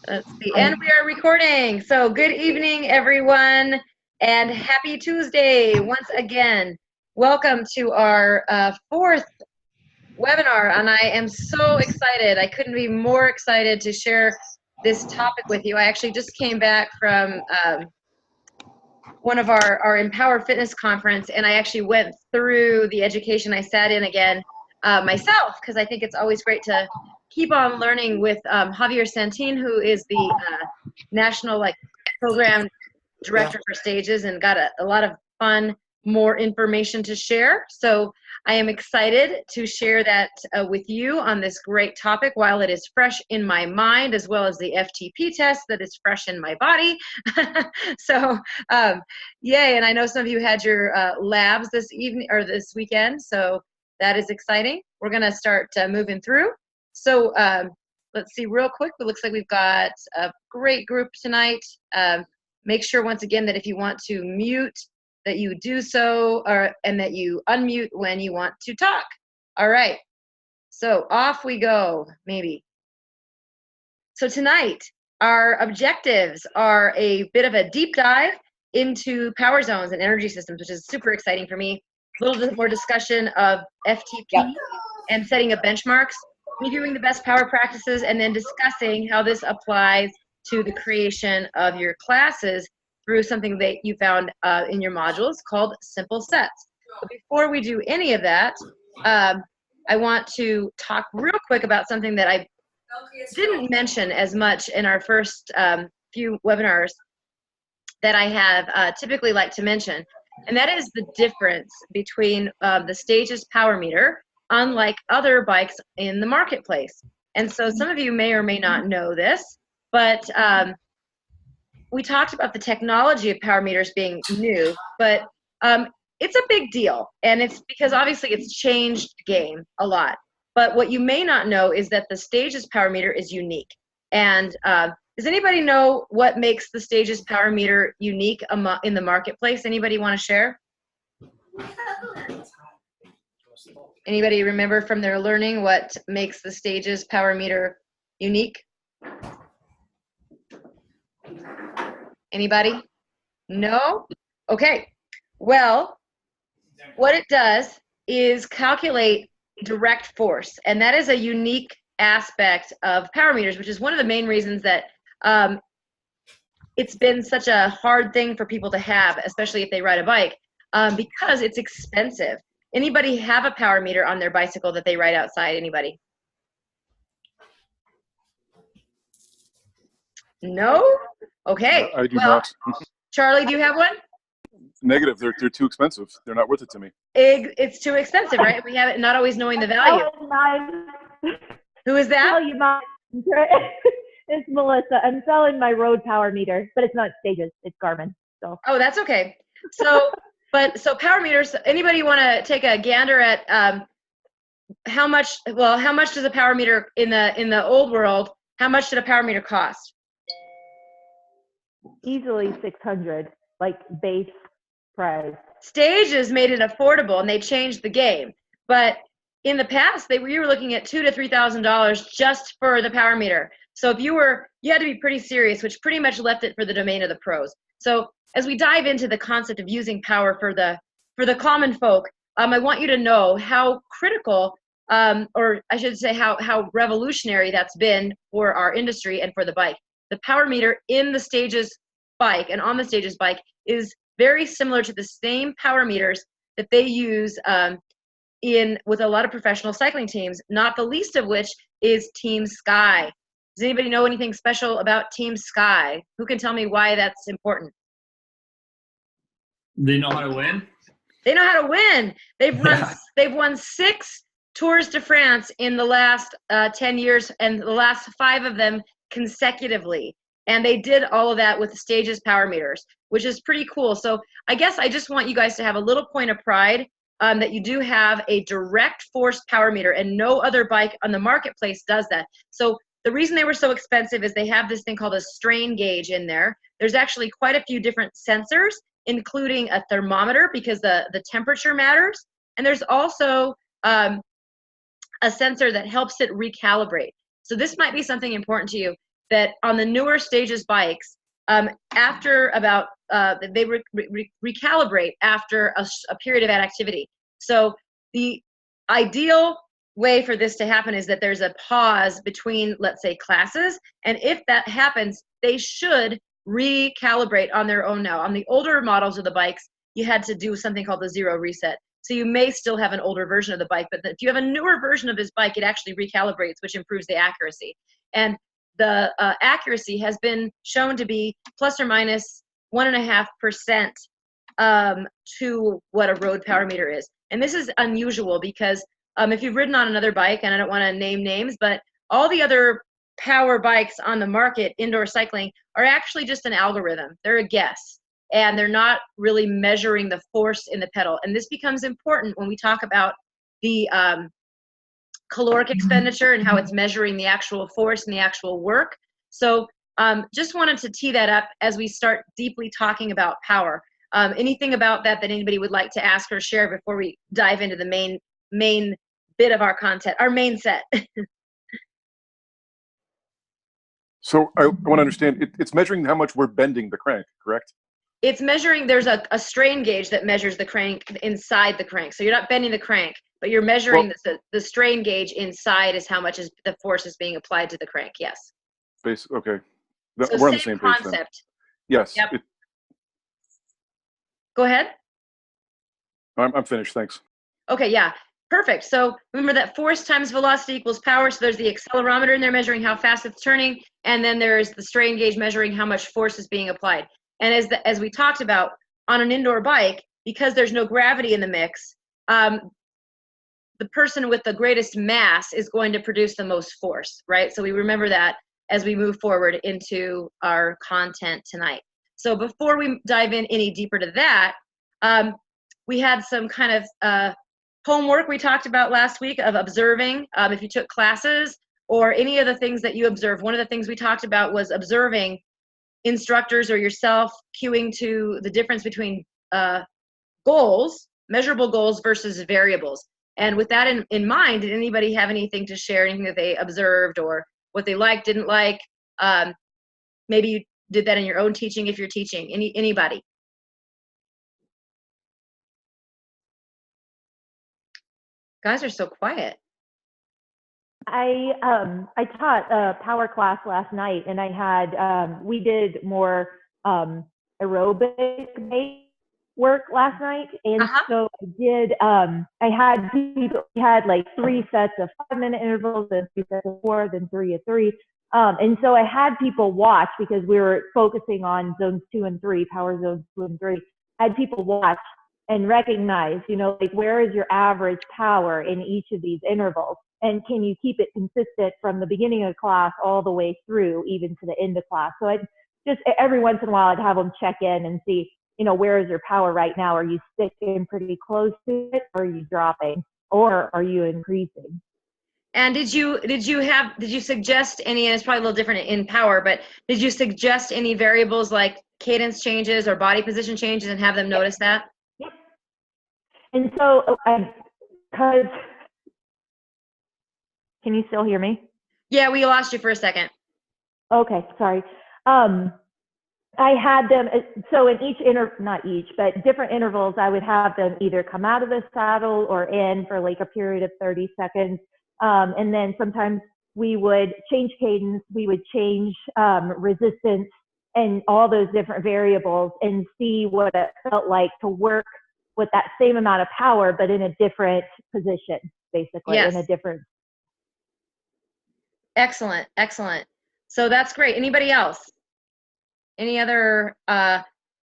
Let's see, and we are recording. So good evening, everyone, and happy Tuesday once again. Welcome to our fourth webinar, and I am so excited. I couldn't be more excited to share this topic with you. I actually just came back from one of our Empower Fitness conference, and I actually went through the education. I sat in again myself, because I think it's always great to keep on learning with Javier Santin, who is the national program director for Stages, and got a lot of fun, more information to share. So I am excited to share that with you on this great topic while it is fresh in my mind, as well as the FTP test that is fresh in my body. So yay, and I know some of you had your labs this evening or this weekend, so that is exciting. We're gonna start moving through. So let's see real quick. It looks like we've got a great group tonight. Make sure once again that if you want to mute, that you do so, and that you unmute when you want to talk. All right, so off we go, maybe. So tonight, our objectives are a bit of a deep dive into power zones and energy systems, which is super exciting for me. A little bit more discussion of FTP and setting up benchmarks, reviewing the best power practices, and then discussing how this applies to the creation of your classes through something that you found in your modules called Simple Sets. But before we do any of that, I want to talk real quick about something that I didn't mention as much in our first few webinars that I have typically like to mention, and that is the difference between the Stages power meter, unlike other bikes in the marketplace. And so some of you may or may not know this, but we talked about the technology of power meters being new, but it's a big deal, and it's because obviously it's changed the game a lot. But what you may not know is that the Stages power meter is unique. And does anybody know what makes the Stages power meter unique in the marketplace? Anybody want to share? Anybody remember from their learning what makes the Stages power meter unique? Anybody? No? Okay. Well, what it does is calculate direct force, and that is a unique aspect of power meters, which is one of the main reasons that it's been such a hard thing for people to have, especially if they ride a bike, because it's expensive. Anybody have a power meter on their bicycle that they ride outside? Anybody? No? Okay. I do not. Charlie, do you have one? Negative. They're too expensive. They're not worth it to me. It's too expensive, right? We have it not always knowing the value. Who is that? Tell you mine. It's Melissa. I'm selling my road power meter, but it's not Stages. It's Garmin. So. Oh, that's okay. So, so power meters. Anybody want to take a gander at how much? Well, how much does a power meter in the old world? How much did a power meter cost? Easily 600, like base price. Stages made it affordable, and they changed the game. But in the past, you were looking at $2,000 to $3,000 just for the power meter. So if you had to be pretty serious, which pretty much left it for the domain of the pros. So as we dive into the concept of using power for the common folk, I want you to know how critical, or I should say how revolutionary that's been for our industry and for the bike. The power meter in the Stages bike and on the Stages bike is very similar to the same power meters that they use with a lot of professional cycling teams, not the least of which is Team Sky. Does anybody know anything special about Team Sky? Who can tell me why that's important? They know how to win? They know how to win. They've won 6 Tours de France in the last 10 years, and the last 5 of them consecutively. And they did all of that with the Stages power meters, which is pretty cool. So I guess I just want you guys to have a little point of pride that you do have a direct force power meter, and no other bike on the marketplace does that. So the reason they were so expensive is they have this thing called a strain gauge in there. There's actually quite a few different sensors, including a thermometer, because the temperature matters. And there's also a sensor that helps it recalibrate. So this might be something important to you, that on the newer stages bikes, after about, they recalibrate after a period of activity. So the ideal way for this to happen is that there's a pause between, let's say, classes. And if that happens, they should recalibrate on their own now. On the older models of the bikes, you had to do something called the zero reset. So you may still have an older version of the bike, but if you have a newer version of this bike, it actually recalibrates, which improves the accuracy. And the accuracy has been shown to be plus or minus 1.5% to what a road power meter is. And this is unusual because if you've ridden on another bike, and I don't want to name names, but all the other power bikes on the market, indoor cycling, are actually just an algorithm. They're a guess, and they're not really measuring the force in the pedal. And this becomes important when we talk about the caloric expenditure and how it's measuring the actual force and the actual work. So just wanted to tee that up as we start deeply talking about power. Anything about that anybody would like to ask or share before we dive into the main bit of our content, our main set? So I want to understand, it's measuring how much we're bending the crank, correct? It's measuring, there's a strain gauge that measures the crank inside the crank. So you're not bending the crank, but you're measuring the strain gauge inside is how much is the force is being applied to the crank. Yes. Okay. So we're on the same page then. Concept. Yes. Yep. Go ahead. I'm finished, thanks. Okay, yeah, perfect. So remember that force times velocity equals power. So there's the accelerometer in there measuring how fast it's turning, and then there's the strain gauge measuring how much force is being applied. And as we talked about, on an indoor bike, because there's no gravity in the mix, the person with the greatest mass is going to produce the most force, right? So we remember that as we move forward into our content tonight. So before we dive in any deeper to that, we had some kind of homework we talked about last week of observing. If you took classes or any of the things that you observed, one of the things we talked about was observing instructors or yourself cueing to the difference between goals, measurable goals versus variables. And with that in mind, did anybody have anything to share, anything that they observed or what they liked, didn't like? Maybe you did that in your own teaching if you're teaching. Anybody? Guys are so quiet. I taught a power class last night, and I had we did more aerobic based work last night, and so I did. I had people, we had like 3 sets of 5-minute intervals, and 3 sets of 4, then 3 of 3. And so I had people watch because we were focusing on zones 2 and 3, power zones 2 and 3. I had people watch and recognize, like where is your average power in each of these intervals? And can you keep it consistent from the beginning of class all the way through, even to the end of class? So I just, every once in a while, I'd have them check in and see, where is your power right now? Are you sticking pretty close to it? Or are you dropping? Or are you increasing? And did you suggest any, and it's probably a little different in power, but did you suggest any variables like cadence changes or body position changes and have them notice that? Yep. And so, because, can you still hear me? Yeah, we lost you for a second. Okay, sorry. I had them, so in each not each, but different intervals, I would have them either come out of the saddle or in for like a period of 30 seconds. And then sometimes we would change cadence, we would change resistance and all those different variables and see what it felt like to work with that same amount of power, but in a different position, basically. Yes. In a different. Excellent, excellent. So that's great. Anybody else? Any other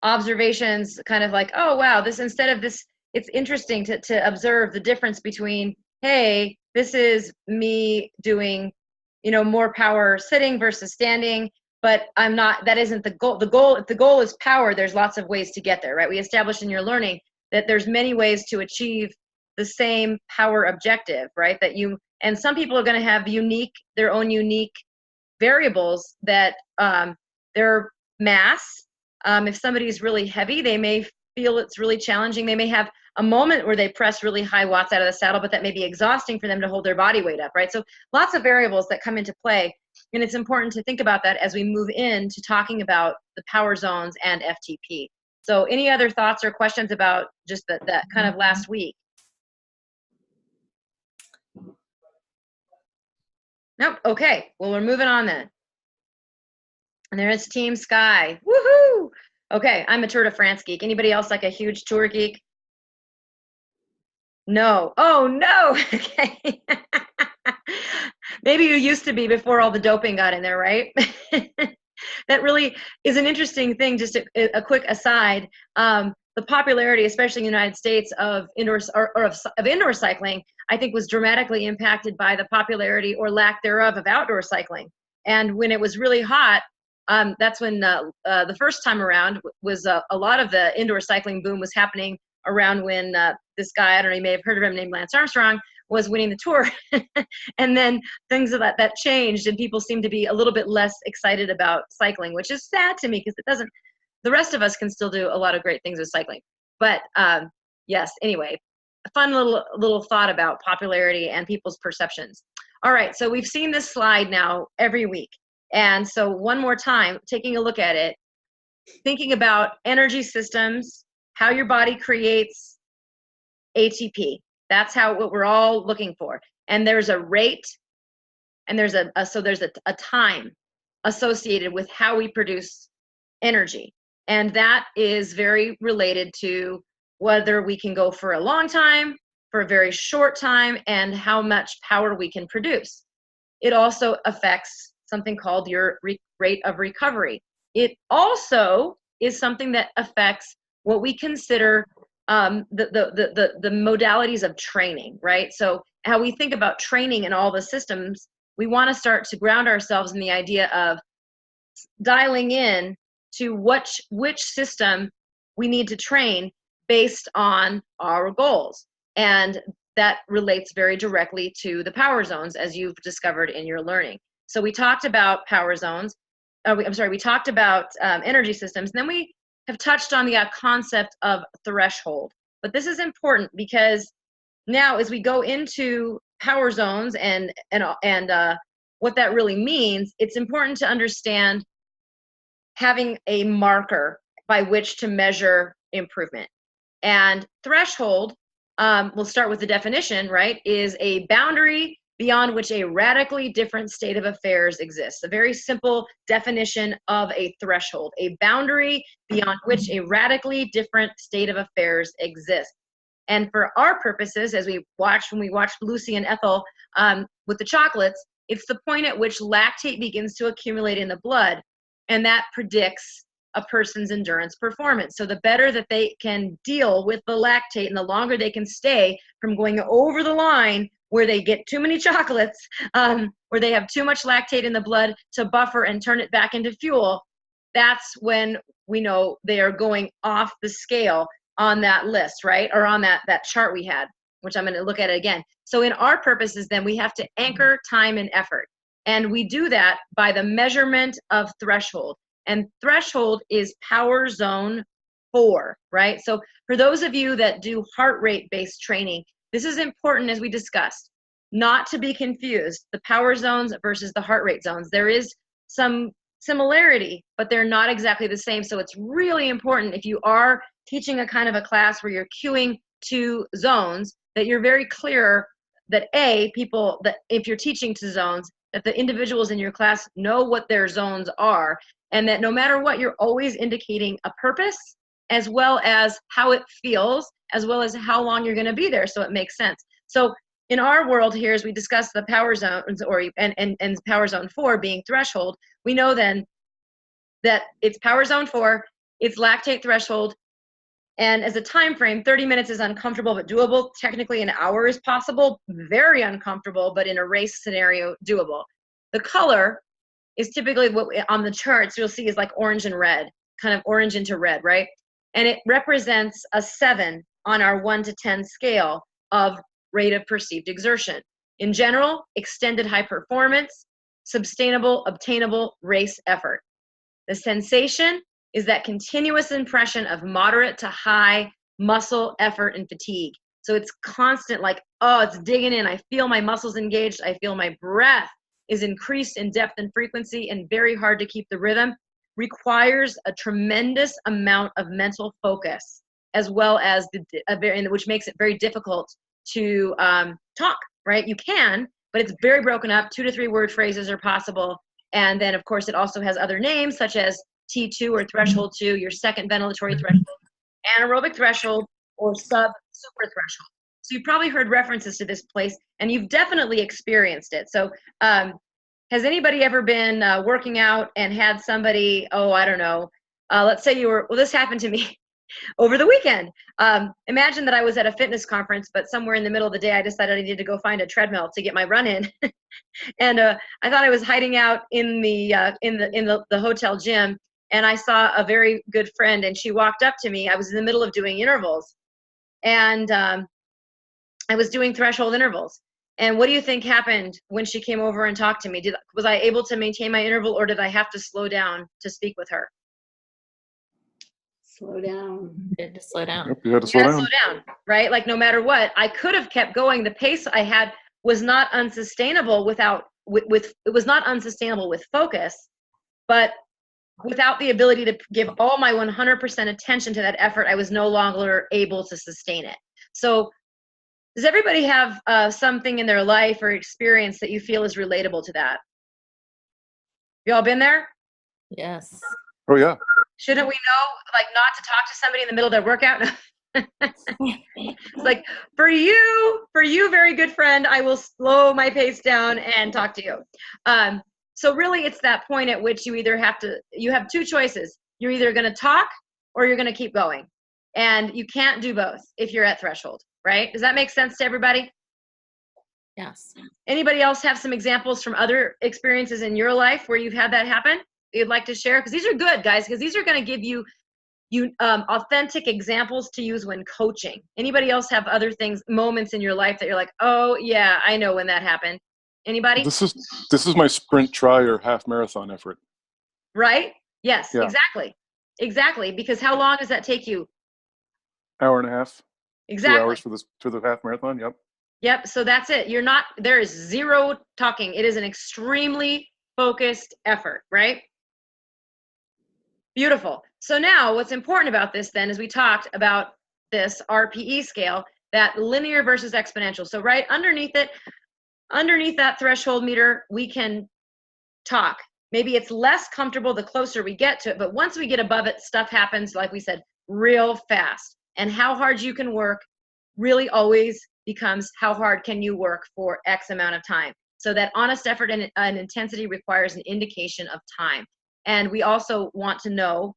observations, kind of like, oh, wow, this, instead of this, it's interesting to observe the difference between, hey, this is me doing, more power sitting versus standing, but I'm not, that isn't the goal. If the goal is power, there's lots of ways to get there, right? We established in your learning that there's many ways to achieve the same power objective, right? And some people are going to have their own unique variables that their mass. If somebody's really heavy, they may feel it's really challenging. They may have a moment where they press really high watts out of the saddle, but that may be exhausting for them to hold their body weight up, right? So lots of variables that come into play. And it's important to think about that as we move into talking about the power zones and FTP. So any other thoughts or questions about just that kind of last week? Nope. Okay. Well, we're moving on then. And there is Team Sky. Woohoo! Okay, I'm a Tour de France geek. Anybody else like a huge tour geek? No. Oh, no. Okay. Maybe you used to be before all the doping got in there, right? That really is an interesting thing. Just a quick aside. The popularity, especially in the United States, of indoor of indoor cycling, I think, was dramatically impacted by the popularity or lack thereof of outdoor cycling. And when it was really hot, that's when the first time around was a lot of the indoor cycling boom was happening around when this guy, I don't know, you may have heard of him, named Lance Armstrong, was winning the Tour. And then things of that changed, and people seem to be a little bit less excited about cycling, which is sad to me because it doesn't, the rest of us can still do a lot of great things with cycling. But yes, anyway, a fun little thought about popularity and people's perceptions. All right, so we've seen this slide now every week. And so one more time, taking a look at it, thinking about energy systems, how your body creates ATP. That's what we're all looking for. And there's a rate, and there's a time associated with how we produce energy. And that is very related to whether we can go for a long time, for a very short time, and how much power we can produce. It also affects something called your rate of recovery. It also is something that affects what we consider the modalities of training, right? So how we think about training in all the systems, we want to start to ground ourselves in the idea of dialing in to which system we need to train based on our goals. And that relates very directly to the power zones, as you've discovered in your learning. So we talked about power zones. We talked about energy systems. And then we have touched on the concept of threshold. But this is important because now as we go into power zones and what that really means, it's important to understand having a marker by which to measure improvement. And threshold, we'll start with the definition, right, is a boundary beyond which a radically different state of affairs exists. A very simple definition of a threshold, a boundary beyond which a radically different state of affairs exists. And for our purposes, as when we watched Lucy and Ethel with the chocolates, it's the point at which lactate begins to accumulate in the blood, and that predicts a person's endurance performance. So the better that they can deal with the lactate and the longer they can stay from going over the line where they get too many chocolates, where they have too much lactate in the blood to buffer and turn it back into fuel, that's when we know they are going off the scale on that list, right? Or on that chart we had, which I'm going to look at it again. So in our purposes, then, we have to anchor time and effort. And we do that by the measurement of threshold. And threshold is power zone 4, right? So for those of you that do heart rate-based training, this is important, as we discussed, not to be confused, the power zones versus the heart rate zones. There is some similarity, but they're not exactly the same. So it's really important, if you are teaching a kind of a class where you're cueing two zones, that you're very clear that that if you're teaching to zones, that the individuals in your class know what their zones are, and that no matter what, you're always indicating a purpose, as well as how it feels, as well as how long you're going to be there, so it makes sense. So in our world here, as we discuss the power zones, and power zone 4 being threshold, we know then that it's power zone 4, it's lactate threshold, and as a time frame, 30 minutes is uncomfortable but doable. Technically, an hour is possible, very uncomfortable, but in a race scenario, doable. The color is typically what on the charts you'll see is like orange and red, kind of orange into red, right? And it represents a 7 on our 1 to 10 scale of rate of perceived exertion. In general, extended high performance, sustainable, obtainable race effort. The sensation is that continuous impression of moderate to high muscle, effort, and fatigue. So it's constant, like, oh, it's digging in. I feel my muscles engaged. I feel my breath is increased in depth and frequency and very hard to keep the rhythm. Requires a tremendous amount of mental focus, as well as which makes it very difficult to talk, right? You can, but it's very broken up. 2 to 3 word phrases are possible. And then, of course, it also has other names such as T2 or threshold 2, your second ventilatory threshold, anaerobic threshold, or sub-super threshold. So you've probably heard references to this place, and you've definitely experienced it. So has anybody ever been working out and had somebody, I don't know, let's say this happened to me over the weekend. Imagine that I was at a fitness conference, but somewhere in the middle of the day, I decided I needed to go find a treadmill to get my run in. And I thought I was hiding out in the hotel gym, and I saw a very good friend, and she walked up to me. I was in the middle of doing intervals, and I was doing threshold intervals. And what do you think happened when she came over and talked to me? Was I able to maintain my interval, or did I have to slow down to speak with her? Slow down. You had to slow down. Yep, you had to You slow gotta down. slow down, right? Like, no matter what, I could have kept going. The pace I had was not unsustainable it was not unsustainable with focus, but without the ability to give all my 100% attention to that effort, I was no longer able to sustain it. So does everybody have something in their life or experience that you feel is relatable to that? You all been there? Yes. Oh yeah. Shouldn't we know, like, not to talk to somebody in the middle of their workout? It's like, for you, very good friend, I will slow my pace down and talk to you. So really, it's that point at which you have 2 choices. You're either going to talk or you're going to keep going. And you can't do both if you're at threshold, right? Does that make sense to everybody? Yes. Anybody else have some examples from other experiences in your life where you've had that happen you'd like to share? Because these are good, guys, because these are going to give you authentic examples to use when coaching. Anybody else have other moments in your life that you're like, oh yeah, I know when that happened? Anybody? This is my sprint, try, or half marathon effort. Right? Yes, Yeah. Exactly. Because how long does that take you? Hour and a half. Exactly. 2 hours for the half marathon. Yep. Yep. So that's it. There is zero talking. It is an extremely focused effort, right? Beautiful. So now what's important about this then is we talked about this RPE scale, that linear versus exponential. So right underneath that threshold meter, we can talk. Maybe it's less comfortable the closer we get to it, but once we get above it, stuff happens, like we said, real fast. And how hard you can work really always becomes how hard can you work for X amount of time. So that honest effort and intensity requires an indication of time. And we also want to know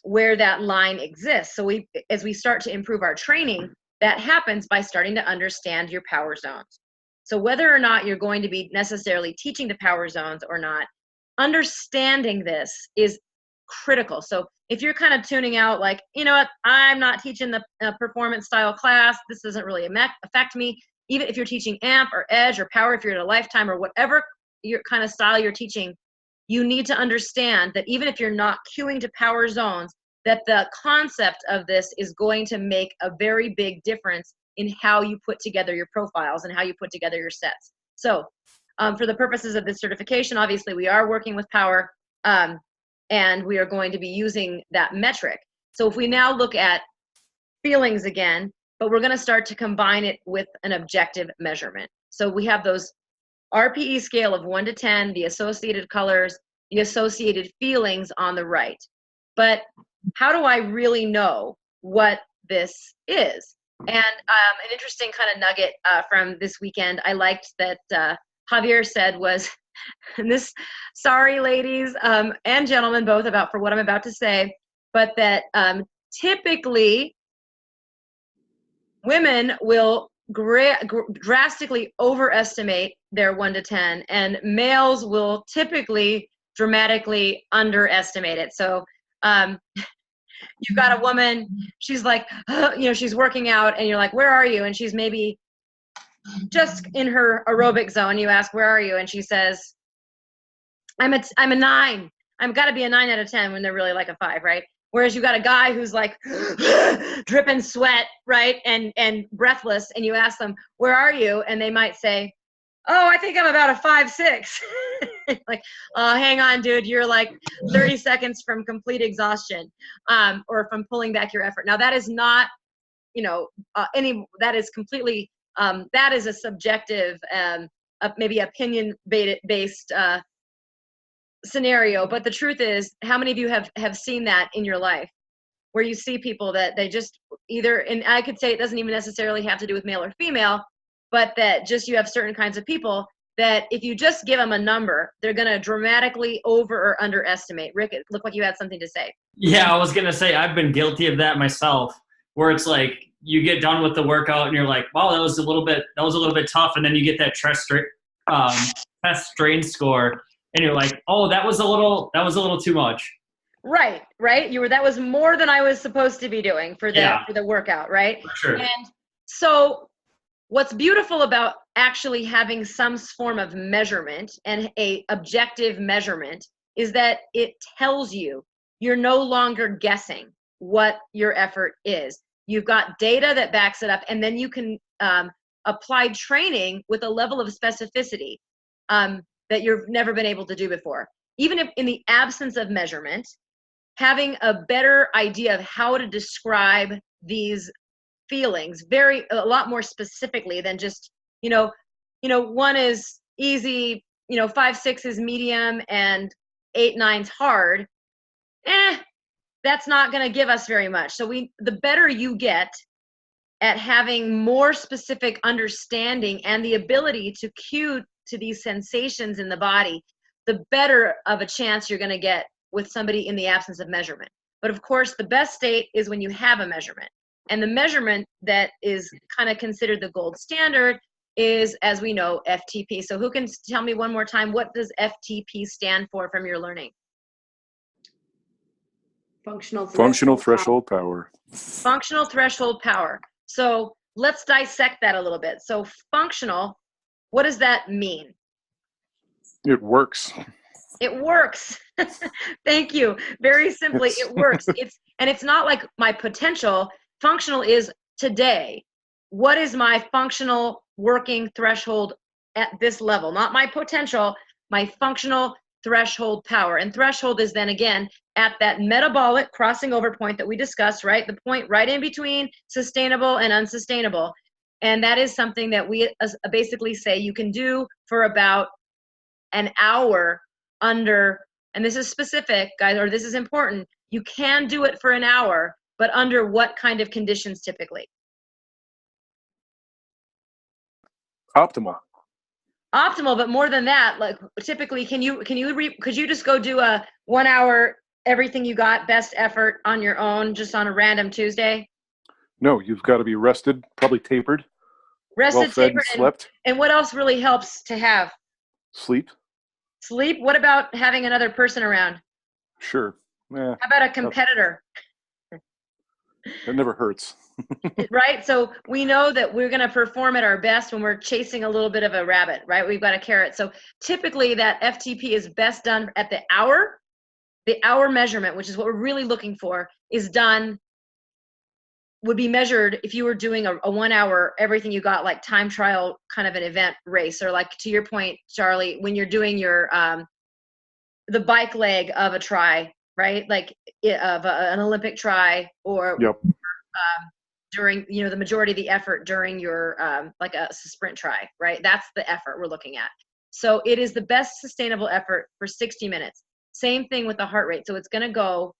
where that line exists. So as we start to improve our training, that happens by starting to understand your power zones. So whether or not you're going to be necessarily teaching the power zones or not, understanding this is critical. So if you're kind of tuning out, like, you know what, I'm not teaching the performance style class, this doesn't really affect me. Even if you're teaching AMP or EDGE or power, if you're at a Lifetime or whatever your kind of style you're teaching, you need to understand that even if you're not cueing to power zones, that the concept of this is going to make a very big difference in how you put together your profiles and how you put together your sets. So for the purposes of this certification, obviously we are working with power and we are going to be using that metric. So if we now look at feelings again, but we're going to start to combine it with an objective measurement. So we have those RPE scale of 1 to 10, the associated colors, the associated feelings on the right. But how do I really know what this is? And an interesting kind of nugget from this weekend I liked that Javier said was, and this, sorry ladies and gentlemen both for what I'm about to say, but that typically women will drastically overestimate their 1 to 10, and males will typically dramatically underestimate it. So you've got a woman, she's like, she's working out, and you're like, where are you? And she's maybe just in her aerobic zone. You ask, where are you? And she says, I'm a 9. I've got to be a 9 out of 10 when they're really like a 5, right? Whereas you got a guy who's like dripping sweat, right? And breathless. And you ask them, where are you? And they might say, oh, I think I'm about a 5'6". Like, hang on, dude. You're like 30 seconds from complete exhaustion, or from pulling back your effort. Now that is not, that is completely, that is a subjective, maybe opinion based scenario. But the truth is, how many of you have seen that in your life, where you see people that they just either, and I could say it doesn't even necessarily have to do with male or female, but that just you have certain kinds of people that if you just give them a number, they're going to dramatically over or underestimate. Rick, it looked like you had something to say. Yeah, I was going to say I've been guilty of that myself, where it's like you get done with the workout and you're like, wow, that was a little bit tough. And then you get that test strain score and you're like, oh, that was a little too much. Right. That was more than I was supposed to be doing for the workout, right? For sure. And so what's beautiful about actually having some form of measurement and a objective measurement is that it tells you you're no longer guessing what your effort is. You've got data that backs it up, and then you can apply training with a level of specificity that you've never been able to do before. Even if in the absence of measurement, having a better idea of how to describe these feelings a lot more specifically than just, one is easy, 5-6 is medium, and 8-9's hard. That's not going to give us very much. So the better you get at having more specific understanding and the ability to cue to these sensations in the body, the better of a chance you're going to get with somebody in the absence of measurement. But of course, the best state is when you have a measurement. And the measurement that is kind of considered the gold standard is, as we know, FTP. So who can tell me one more time, what does FTP stand for from your learning? Functional threshold power. Functional threshold power. So let's dissect that a little bit. So functional, what does that mean? It works. It works. Thank you. Very simply, it works. It's not like my potential. Functional is today. What is my functional working threshold at this level? Not my potential, my functional threshold power. And threshold is then again at that metabolic crossing over point that we discussed, right? The point right in between sustainable and unsustainable. And that is something that we basically say you can do for about an hour under, and this is specific, guys, or this is important, you can do it for an hour, but under what kind of conditions typically? Optimal. Optimal, but more than that, like typically, could you just go do a 1 hour, everything you got, best effort on your own, just on a random Tuesday? No, you've got to be rested, probably tapered, Rested, well-fed, tapered, and slept. And what else really helps to have? Sleep. Sleep? What about having another person around? Sure. How about a competitor? That never hurts. Right? So we know that we're going to perform at our best when we're chasing a little bit of a rabbit, right? We've got a carrot. So typically that FTP is best done at the hour. The hour measurement, which is what we're really looking for, would be measured if you were doing a 1 hour, everything you got, like time trial kind of an event race, or like to your point, Charlie, when you're doing your, the bike leg of a try, right? Like of an Olympic try, or Yep. During, the majority of the effort during your, like a sprint try, right? That's the effort we're looking at. So it is the best sustainable effort for 60 minutes. Same thing with the heart rate. So it's going to go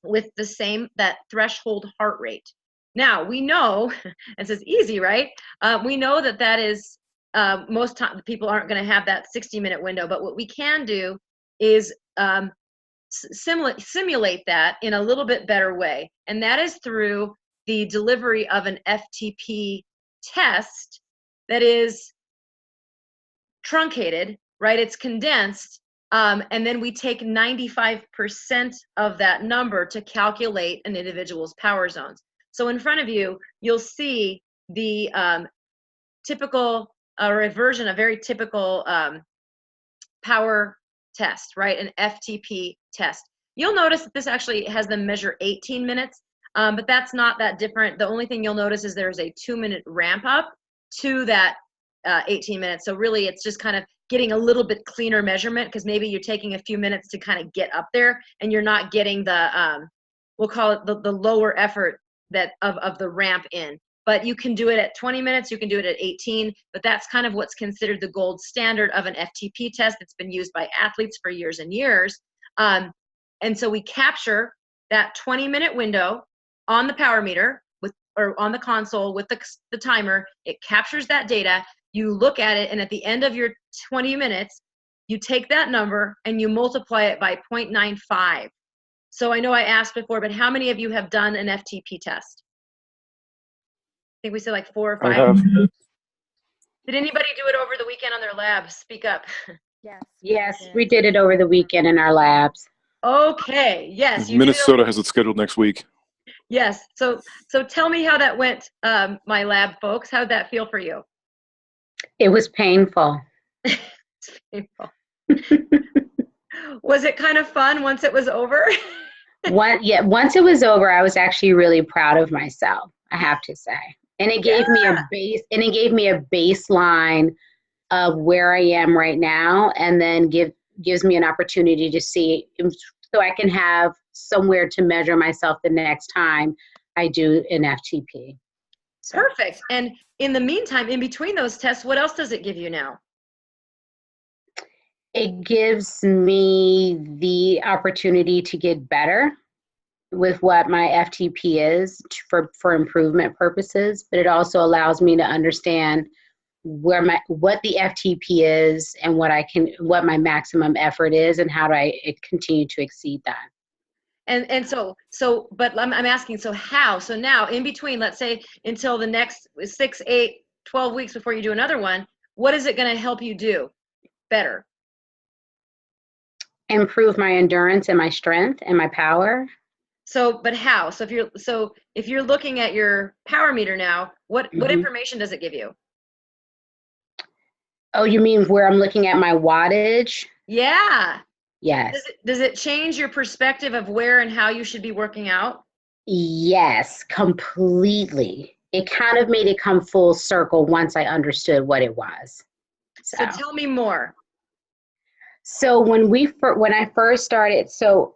with that threshold heart rate. Now we know, this is easy, right? We know that is, most time people aren't going to have that 60-minute window, but what we can do is simulate that in a little bit better way. And that is through the delivery of an FTP test that is truncated, right? It's condensed. And then we take 95% of that number to calculate an individual's power zones. So in front of you, you'll see the typical, or a version, a very typical power test, right? An FTP test. you'll notice that this actually has them measure 18 minutes, but that's not that different. The only thing you'll notice is there's a 2-minute ramp up to that 18 minutes. So really it's just kind of getting a little bit cleaner measurement, because maybe you're taking a few minutes to kind of get up there and you're not getting the, we'll call it the lower effort that of the ramp in. But you can do it at 20 minutes, you can do it at 18, but that's kind of what's considered the gold standard of an FTP test. It's been used by athletes for years and years. And so we capture that 20-minute window on the power meter or on the console with the timer. It captures that data. You look at it, and at the end of your 20 minutes, you take that number and you multiply it by 0.95. So I know I asked before, but how many of you have done an FTP test? I think we said like 4 or 5. I have. Did anybody do it over the weekend on their labs? Speak up. Yes, we did it over the weekend in our labs. Okay. Yes. Minnesota has it scheduled next week. Yes. So tell me how that went, my lab folks. How'd that feel for you? It was painful. It's painful. Was it kind of fun once it was over? Once it was over, I was actually really proud of myself, I have to say. And it gave me a baseline of where I am right now, and then gives me an opportunity to see, so I can have somewhere to measure myself the next time I do an FTP. Perfect. And in the meantime, in between those tests, what else does it give you now? It gives me the opportunity to get better with what my FTP is for improvement purposes, but it also allows me to understand what the FTP is and what my maximum effort is, and how do I continue to exceed that. And so, but I'm asking, so how? So now, in between, let's say until the next 6, 8, 12 weeks before you do another one, what is it going to help you do better? Improve my endurance and my strength and my power. So, but how? So if you're looking at your power meter now, what information does it give you? Oh, you mean where I'm looking at my wattage? Yeah. Yes. Does it change your perspective of where and how you should be working out? Yes, completely. It kind of made it come full circle once I understood what it was. So tell me more. So when I first started, so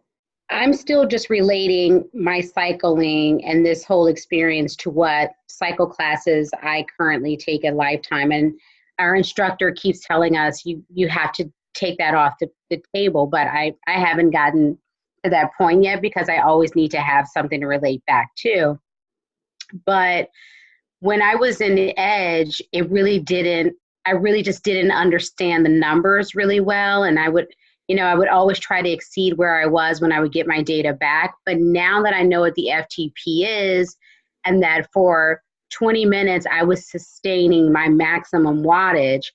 I'm still just relating my cycling and this whole experience to what cycle classes I currently take at Lifetime. And our instructor keeps telling us, you have to take that off the table, but I haven't gotten to that point yet, because I always need to have something to relate back to. But when I was in the Edge, I really just didn't understand the numbers really well. And I would always try to exceed where I was when I would get my data back. But now that I know what the FTP is, and that for 20 minutes I was sustaining my maximum wattage,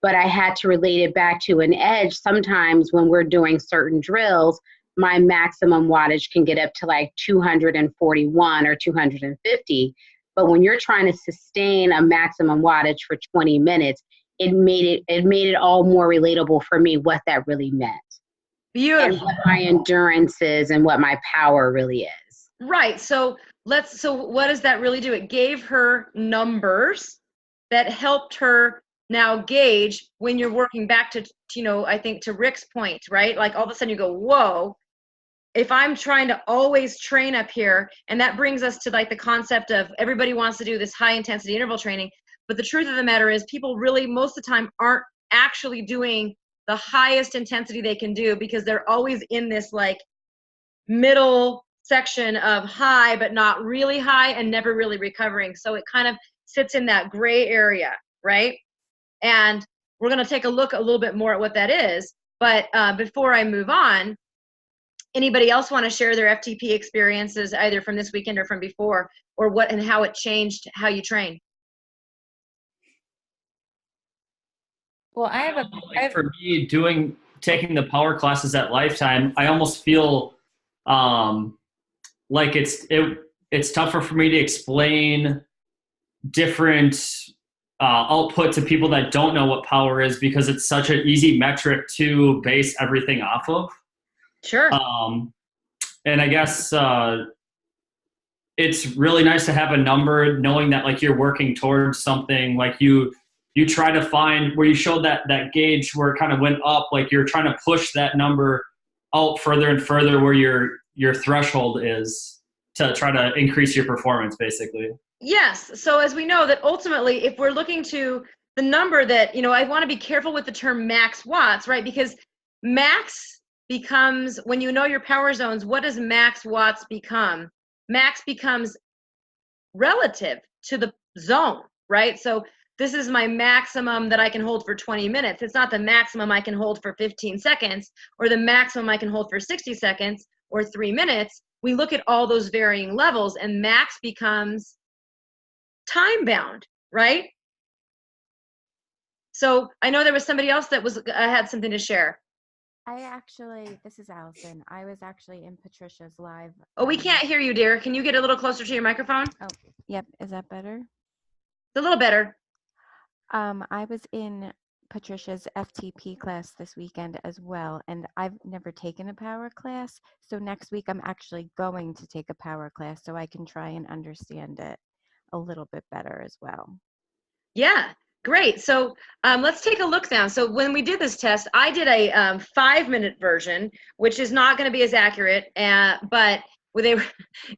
but I had to relate it back to an Edge. Sometimes when we're doing certain drills, my maximum wattage can get up to like 241 or 250. But when you're trying to sustain a maximum wattage for 20 minutes, it made it all more relatable for me what that really meant. Beautiful. And what my endurance is and what my power really is. Right. So what does that really do? It gave her numbers that helped her now gauge when you're working back to, I think to Rick's point, right? Like all of a sudden you go, whoa, if I'm trying to always train up here, and that brings us to like the concept of everybody wants to do this high intensity interval training. But the truth of the matter is people really, most of the time, aren't actually doing the highest intensity they can do, because they're always in this like middle section of high, but not really high and never really recovering. So it kind of sits in that gray area, right? And we're going to take a look a little bit more at what that is. But before I move on, anybody else want to share their FTP experiences either from this weekend or from before, or what and how it changed how you train? Well, For me, taking the power classes at Lifetime, I almost feel like it's tougher for me to explain different output to people that don't know what power is, because it's such an easy metric to base everything off of. Sure. And I guess it's really nice to have a number, knowing that like you're working towards something. Like you try to find where you showed that gauge where it kind of went up, like you're trying to push that number out further and further where your threshold is to try to increase your performance, basically. Yes. So as we know that ultimately, if we're looking to the number that, I want to be careful with the term max watts, right? Because max becomes, when you know your power zones, what does max watts become? Max becomes relative to the zone, right? So this is my maximum that I can hold for 20 minutes. It's not the maximum I can hold for 15 seconds or the maximum I can hold for 60 seconds or 3 minutes. We look at all those varying levels, and max becomes time bound, right? So I know there was somebody else that had something to share. This is Allison. I was actually in Patricia's live. Oh, we can't hear you, dear. Can you get a little closer to your microphone? Oh, yep. Is that better? It's a little better. I was in Patricia's FTP class this weekend as well, and I've never taken a power class. So next week I'm actually going to take a power class so I can try and understand it a little bit better as well. Yeah, great. So let's take a look now. So when we did this test, I did a 5-minute version, which is not going to be as accurate, but it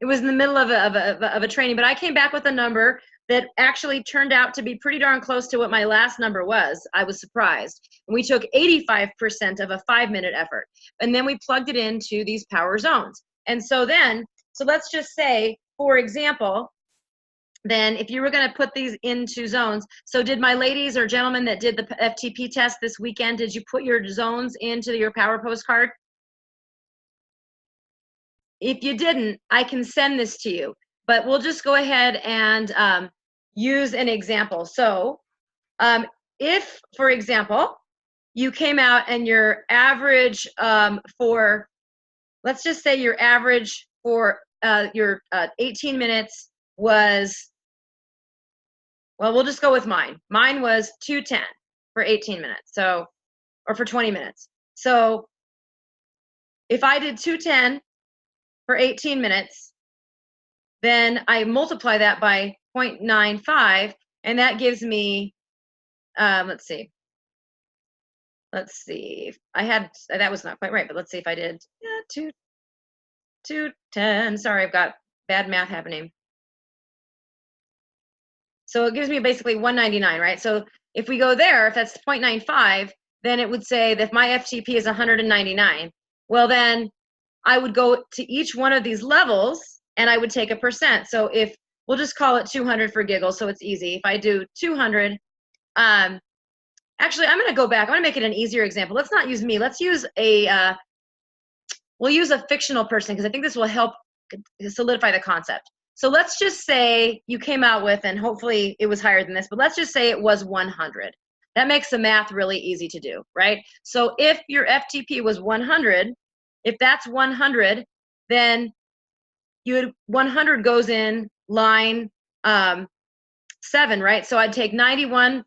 was in the middle of a training. But I came back with a number that actually turned out to be pretty darn close to what my last number was. I was surprised. And we took 85% of a 5-minute effort, and then we plugged it into these power zones. And so let's just say, for example, then if you were going to put these into zones, so did my ladies or gentlemen that did the FTP test this weekend, did you put your zones into your power postcard? If you didn't, I can send this to you, but we'll just go ahead and use an example. So if, for example, you came out and your average let's just say your average for your 18 minutes was, well, we'll just go with mine. Mine was 210 for 18 minutes. So, or for 20 minutes. So if I did 210 for 18 minutes, then I multiply that by 0.95, and that gives me, let's see. That was not quite right, but let's see if I did 210. Sorry, I've got bad math happening. So it gives me basically 199, right? So if we go there, if that's 0.95, then it would say that my FTP is 199. Well, then I would go to each one of these levels and I would take a percent. So if we'll just call it 200 for giggles, so it's easy. If I do 200, actually, I'm going to go back. I'm going to make it an easier example. Let's not use me. Let's use we'll use a fictional person, because I think this will help solidify the concept. So let's just say you came out with, and hopefully it was higher than this, but let's just say it was 100. That makes the math really easy to do, right? So if your FTP was 100, if that's 100, then 100 goes in line 7, right? So I'd take 91%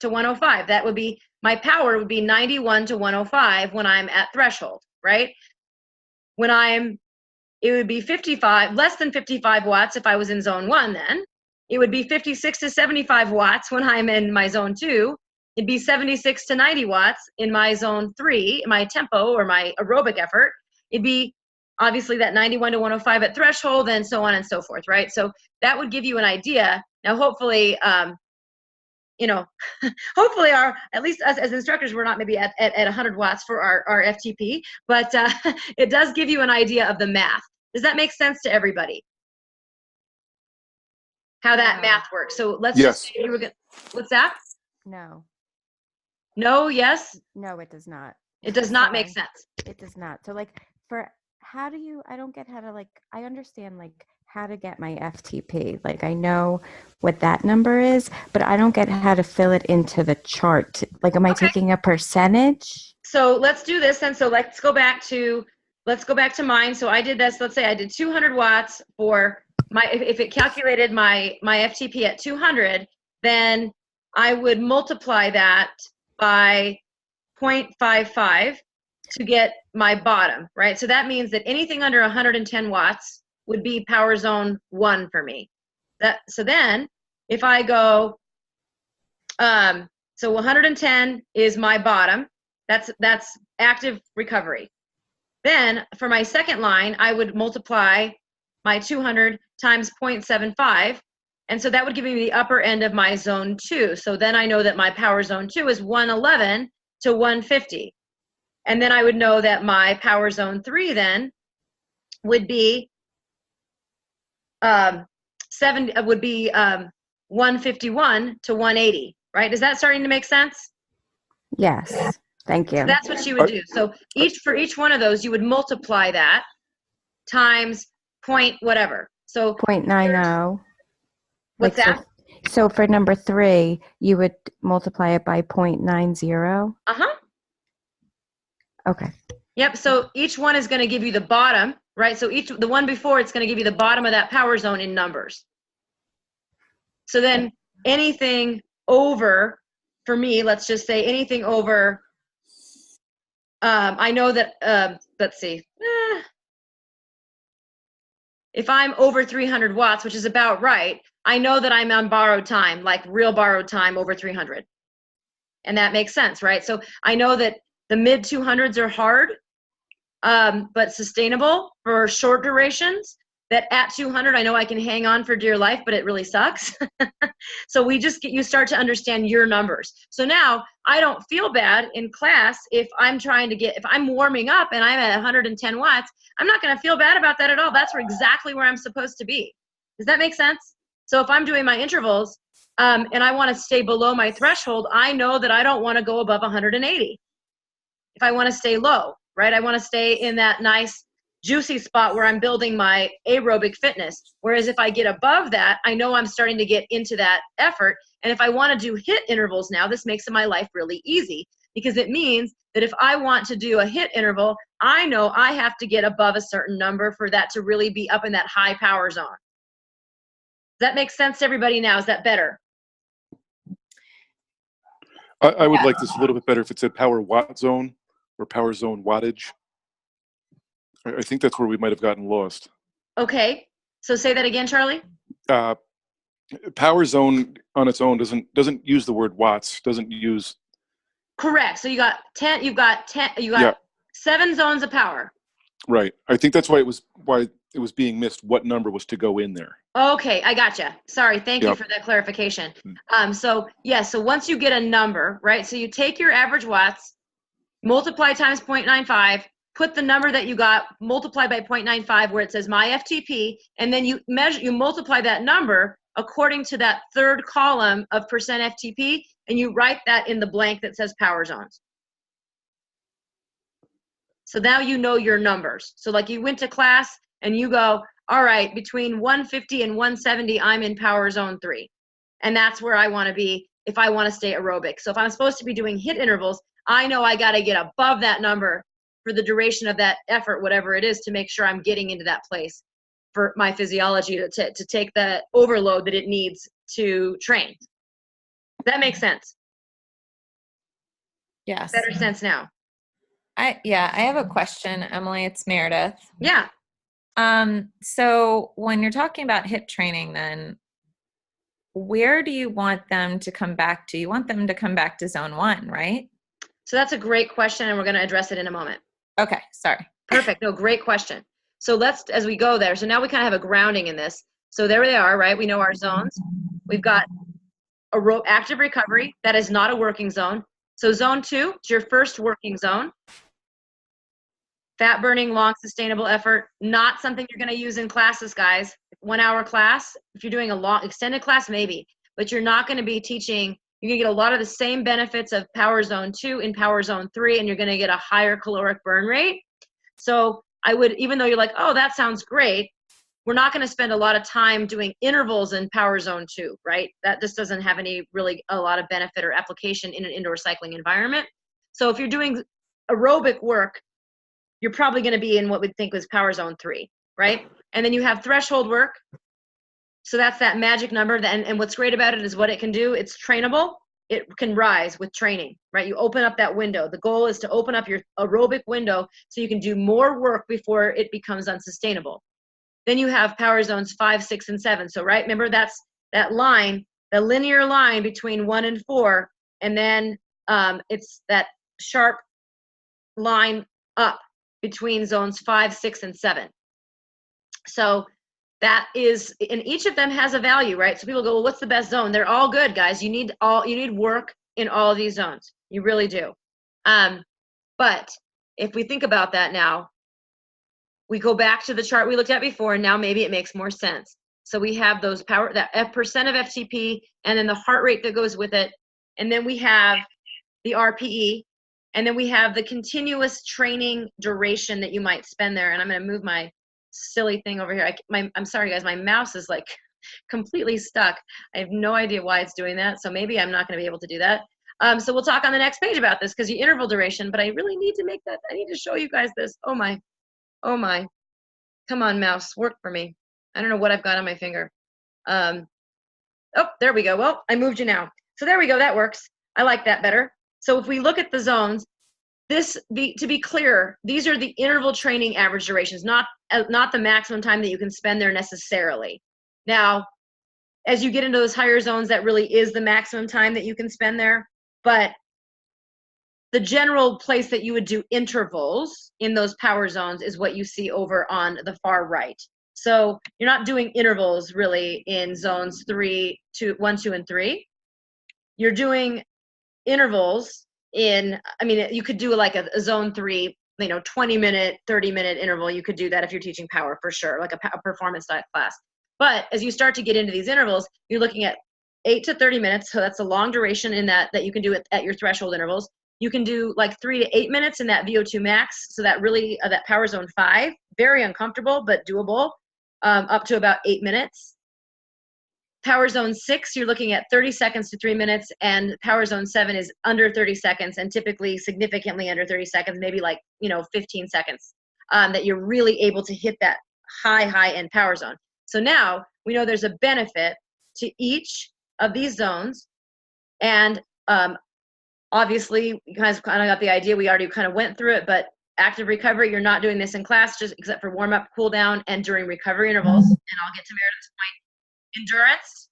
to 105. That would be, my power would be 91 to 105 when I'm at threshold, right? It would be 55, less than 55 watts if I was in zone 1 then. It would be 56 to 75 watts when I'm in my zone 2. It'd be 76 to 90 watts in my zone 3, my tempo or my aerobic effort. It'd be obviously that 91 to 105 at threshold, and so on and so forth, right? So that would give you an idea. Now, hopefully, hopefully at least us as instructors, we're not maybe at 100 watts for our FTP, but it does give you an idea of the math. Does that make sense to everybody? How that math works. So let's just say you were going to, what's that? No. No, yes? No, it does not. It does not make sense. It does not. So I don't get how to I understand how to get my FTP. I know what that number is, but I don't get how to fill it into the chart. Am I taking a percentage? So let's do this. And so let's go back to mine. So I did this, let's say I did 200 watts for if it calculated my FTP at 200, then I would multiply that by 0.55. to get my bottom, right? So that means that anything under 110 watts would be power zone 1 for me. So then if I go, so 110 is my bottom. That's active recovery. Then for my second line, I would multiply my 200 times 0.75. And so that would give me the upper end of my zone 2. So then I know that my power zone 2 is 111 to 150. And then I would know that my power zone 3 then would be 151 to 180, right? Is that starting to make sense? Yes. Thank you. So that's what you would do. So for each one of those, you would multiply that times point whatever. So 0.90. what's Like, that? So for number 3, you would multiply it by 0.90. Uh-huh. Okay. Yep. So each one is going to give you the bottom, right? So the one before, it's going to give you the bottom of that power zone in numbers. So then anything over, for me, let's just say anything over, I know that, let's see, if I'm over 300 watts, which is about right, I know that I'm on borrowed time, like real borrowed time over 300. And that makes sense, right? So I know that the mid 200s are hard, but sustainable for short durations. That at 200, I know I can hang on for dear life, but it really sucks. So you start to understand your numbers. So now I don't feel bad in class if I'm warming up and I'm at 110 watts, I'm not going to feel bad about that at all. That's exactly where I'm supposed to be. Does that make sense? So if I'm doing my intervals and I want to stay below my threshold, I know that I don't want to go above 180. If I want to stay low, right? I want to stay in that nice juicy spot where I'm building my aerobic fitness. Whereas if I get above that, I know I'm starting to get into that effort. And if I want to do HIIT intervals now, this makes my life really easy, because it means that if I want to do a HIIT interval, I know I have to get above a certain number for that to really be up in that high power zone. Does that make sense to everybody now? Is that better? I would like this a little bit better if it said power watt zone or power zone wattage. I think that's where we might have gotten lost. Okay. So say that again, Charlie. Power zone on its own doesn't use the word watts. Doesn't use. Correct. So you got 7 zones of power. Right. I think that's why it was being missed. What number was to go in there? Okay, I gotcha. Sorry. Thank you for that clarification. So once you get a number, right? So you take your average watts, multiply times 0.95. Put the number that you got, multiply by 0.95 where it says my FTP, and then you multiply that number according to that third column of percent FTP, and you write that in the blank that says power zones. So now you know your numbers. So like you went to class and you go, all right, between 150 and 170, I'm in power zone 3. And that's where I want to be if I want to stay aerobic. So if I'm supposed to be doing HIIT intervals, I know I got to get above that number for the duration of that effort, whatever it is, to make sure I'm getting into that place for my physiology to take the overload that it needs to train. That makes sense. Yes. Better sense now. I have a question, Emily. It's Meredith. Yeah. So when you're talking about HIIT training, then where do you want them to come back to? You want them to come back to zone 1, right? So that's a great question, and we're going to address it in a moment. Okay, sorry. Perfect. No, great question. So as we go there, so now we kind of have a grounding in this. So there they are, right? We know our zones. We've got active recovery. That is not a working zone. So zone 2 is your first working zone. Fat burning, long, sustainable effort. Not something you're going to use in classes, guys. 1 hour class. If you're doing a long, extended class, maybe. But you're not going to be teaching. You're going to get a lot of the same benefits of power zone 2 in power zone 3, and you're going to get a higher caloric burn rate. So I would, even though you're like, oh, that sounds great, we're not going to spend a lot of time doing intervals in power zone 2, right? That just doesn't have a lot of benefit or application in an indoor cycling environment. So if you're doing aerobic work, you're probably going to be in what we'd think was power zone 3, right? And then you have threshold work. So that's that magic number. And what's great about it is what it can do. It's trainable. it can rise with training, right? You open up that window. The goal is to open up your aerobic window so you can do more work before it becomes unsustainable. Then you have power zones 5, 6, and 7. So, right, remember that's that line, the linear line between 1 and 4, and then it's that sharp line up between zones 5, 6, and 7. So that is, and each of them has a value, right? So people go, well, what's the best zone? They're all good, guys. You need work in all of these zones. You really do. But if we think about that now, we go back to the chart we looked at before, and now maybe it makes more sense. So we have those that percent of FTP, and then the heart rate that goes with it, and then we have the RPE, and then we have the continuous training duration that you might spend there. And I'm going to move my silly thing over here. I'm sorry, guys. My mouse is like completely stuck. I have no idea why it's doing that. So maybe I'm not going to be able to do that. So we'll talk on the next page about this because the interval duration. But I really need to make that. I need to show you guys this. Oh my. Oh my. Come on, mouse. Work for me. I don't know what I've got on my finger. Oh, there we go. Well, I moved you now. So there we go. That works. I like that better. So if we look at the zones, to be clear, these are the interval training average durations, not the maximum time that you can spend there necessarily. Now, as you get into those higher zones, that really is the maximum time that you can spend there. But the general place that you would do intervals in those power zones is what you see over on the far right. So you're not doing intervals really in zones 1, 2, and 3. You're doing intervals in, I mean, you could do like a zone 3, 20-minute, 30-minute interval. You could do that if you're teaching power for sure, like a performance class. But as you start to get into these intervals, you're looking at 8 to 30 minutes. So that's a long duration in that you can do it at your threshold intervals. You can do like 3 to 8 minutes in that VO2 max. So that really, that power zone 5, very uncomfortable, but doable, up to about 8 minutes. Power zone 6, you're looking at 30 seconds to 3 minutes, and power zone 7 is under 30 seconds, and typically significantly under 30 seconds, maybe like, 15 seconds, that you're really able to hit that high end power zone. So now we know there's a benefit to each of these zones, and obviously you guys kind of got the idea. We already kind of went through it, but active recovery, you're not doing this in class, just except for warm up, cool down, and during recovery intervals. And I'll get to Meredith's point. Endurance,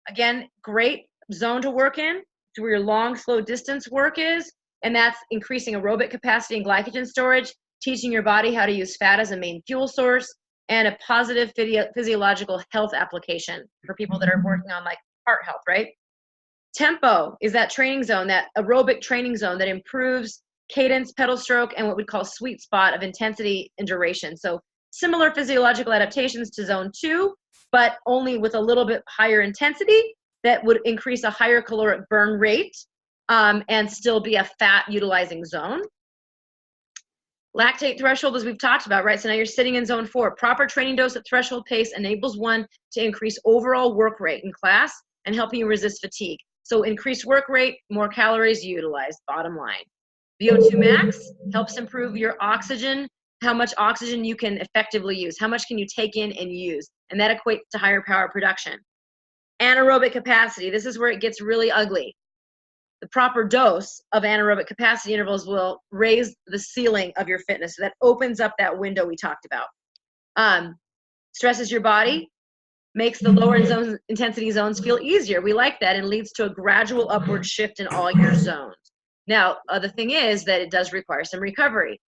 again, great zone to work in. It's where your long, slow distance work is, and that's increasing aerobic capacity and glycogen storage, teaching your body how to use fat as a main fuel source, and a positive physiological health application for people that are working on like heart health, right? Tempo is that training zone, that aerobic training zone that improves cadence, pedal stroke, and what we call sweet spot of intensity and duration. So similar physiological adaptations to zone 2, but only with a little bit higher intensity that would increase a higher caloric burn rate and still be a fat utilizing zone. Lactate threshold, as we've talked about, right? So now you're sitting in zone 4. Proper training dose at threshold pace enables one to increase overall work rate in class and helping you resist fatigue. So increased work rate, more calories utilized, bottom line. VO2 max helps improve your oxygen, how much oxygen you can effectively use, how much can you take in and use, and that equates to higher power production. Anaerobic capacity, this is where it gets really ugly. The proper dose of anaerobic capacity intervals will raise the ceiling of your fitness. So that opens up that window we talked about. Stresses your body, makes the lower intensity zones feel easier. We like that, and leads to a gradual upward shift in all your zones. Now, the thing is that it does require some recovery.